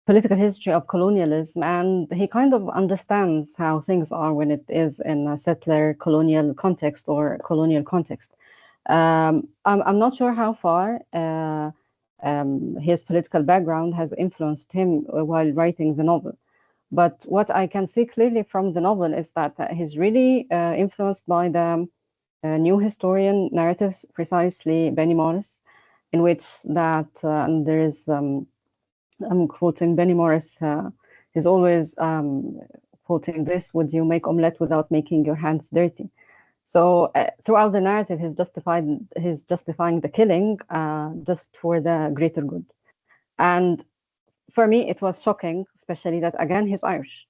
political history of colonialism, and he kind of understands how things are when it is in a settler colonial context or colonial context. I'm not sure how far his political background has influenced him while writing the novel. But what I can see clearly from the novel is that he's really influenced by the new historian narratives, precisely Benny Morris, in which that and there is, I'm quoting Benny Morris, he's always quoting this: "Would you make omelette without making your hands dirty?" So throughout the narrative, he's justifying the killing just for the greater good. And for me, it was shocking, especially that, again, he's Irish.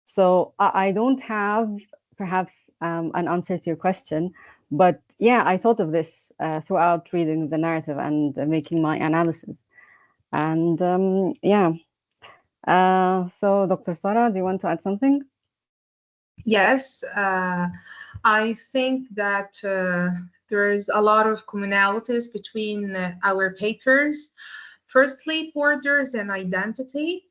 So I don't have perhaps an answer to your question, but yeah, I thought of this throughout reading the narrative and making my analysis. And yeah, so Dr. Sarah, do you want to add something? Yes, I think that there's a lot of commonalities between our papers. Firstly, borders and identity.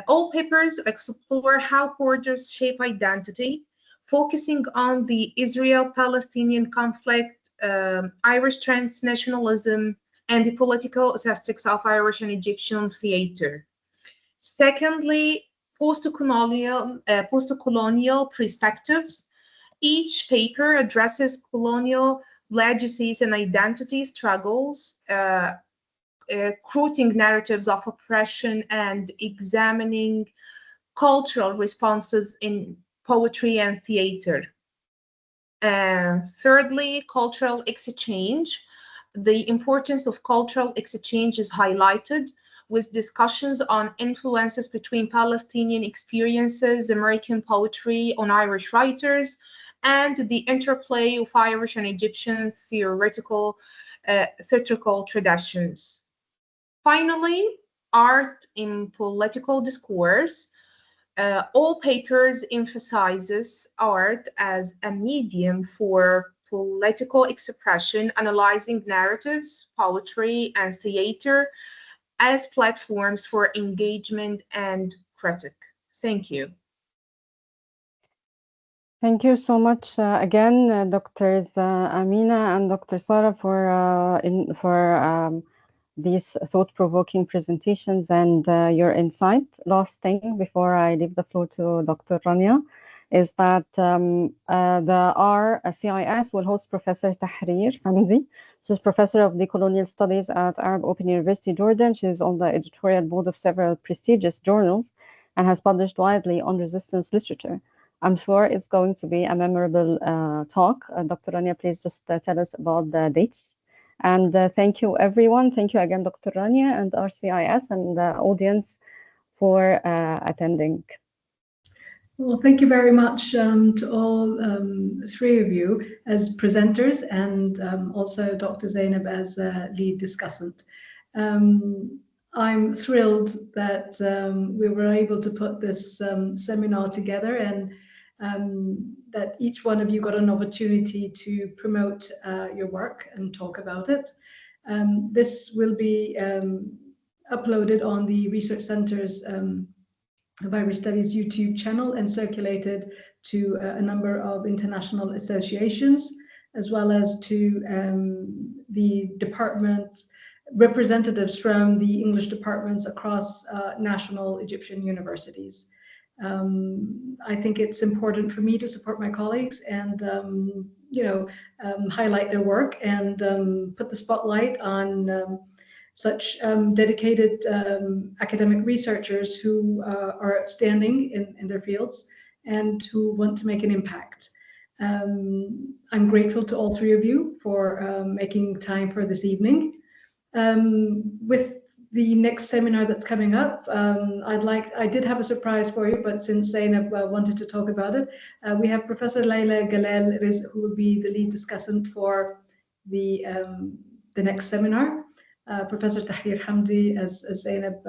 All papers explore how borders shape identity, focusing on the Israel-Palestinian conflict, Irish transnationalism, and the political statistics of Irish and Egyptian theater. Secondly, post-colonial perspectives. Each paper addresses colonial legacies and identity struggles, quoting narratives of oppression and examining cultural responses in poetry and theater. Thirdly, cultural exchange. The importance of cultural exchange is highlighted with discussions on influences between Palestinian experiences, American poetry on Irish writers, and the interplay of Irish and Egyptian theatrical traditions. Finally, art in political discourse. All papers emphasizes art as a medium for political expression, analyzing narratives, poetry, and theater as platforms for engagement and critique. Thank you. Thank you so much again, Drs. Amina and Dr. Sarah for these thought-provoking presentations and your insight. Last thing before I leave the floor to Dr. Rania is that our CIS will host Professor Tahrir Hamdi. She's Professor of Decolonial Studies at Arab Open University, Jordan. She's on the editorial board of several prestigious journals and has published widely on resistance literature. I'm sure it's going to be a memorable talk. Dr. Rania, please just tell us about the dates. And thank you, everyone. Thank you again, Dr. Rania and RCIS and the audience for attending. Well, thank you very much to all three of you as presenters and also Dr. Zainab as lead discussant. I'm thrilled that we were able to put this seminar together and that each one of you got an opportunity to promote your work and talk about it. This will be uploaded on the Research Center's of Irish Studies YouTube channel and circulated to a number of international associations, as well as to the department representatives from the English departments across national Egyptian universities. I think it's important for me to support my colleagues and highlight their work and put the spotlight on such dedicated academic researchers who are outstanding in their fields and who want to make an impact. I'm grateful to all three of you for making time for this evening. With the next seminar that's coming up, I did have a surprise for you, but since Zainab wanted to talk about it, we have Professor Layla Galel who will be the lead discussant for the next seminar. Professor Tahrir Hamdi, as Zainab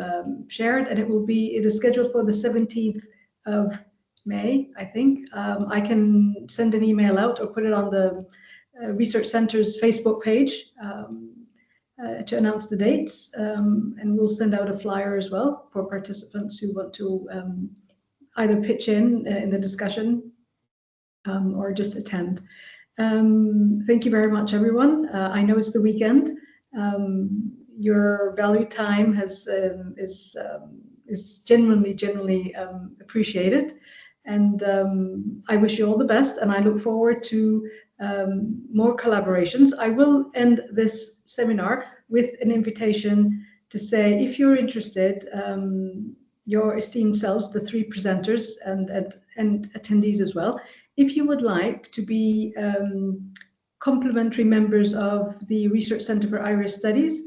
shared, and it is scheduled for the 17th of May, I think. I can send an email out or put it on the Research Center's Facebook page to announce the dates, and we'll send out a flyer as well for participants who want to either pitch in the discussion or just attend. Thank you very much, everyone. I know it's the weekend. Your valued time is genuinely appreciated, and I wish you all the best. And I look forward to more collaborations. I will end this seminar with an invitation to say, if you're interested, your esteemed selves, the three presenters and attendees as well, if you would like to be complimentary members of the Research Center for Irish Studies,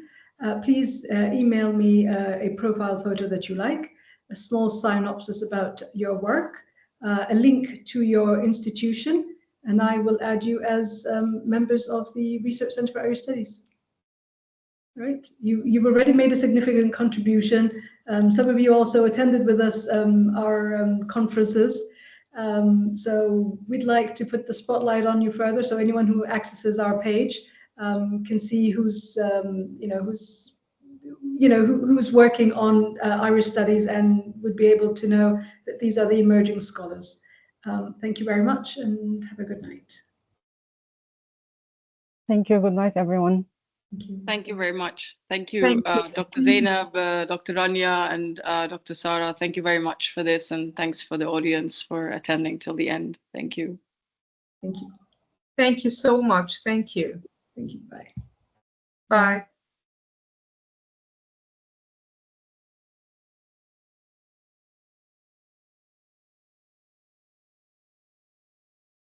please email me a profile photo that you like, a small synopsis about your work, a link to your institution, and I will add you as members of the Research Center for Irish Studies. Right? You've already made a significant contribution. Some of you also attended with us our conferences. So we'd like to put the spotlight on you further, so anyone who accesses our page can see who's working on Irish studies and would be able to know that these are the emerging scholars. Thank you very much and have a good night. Thank you. Good night, everyone. Thank you. Thank you very much. Thank you, Dr. Zainab, Dr. Rania, and Dr. Sarah. Thank you very much for this, and thanks for the audience for attending till the end. Thank you. Thank you. Thank you so much. Thank you. Thank you. Bye. Bye.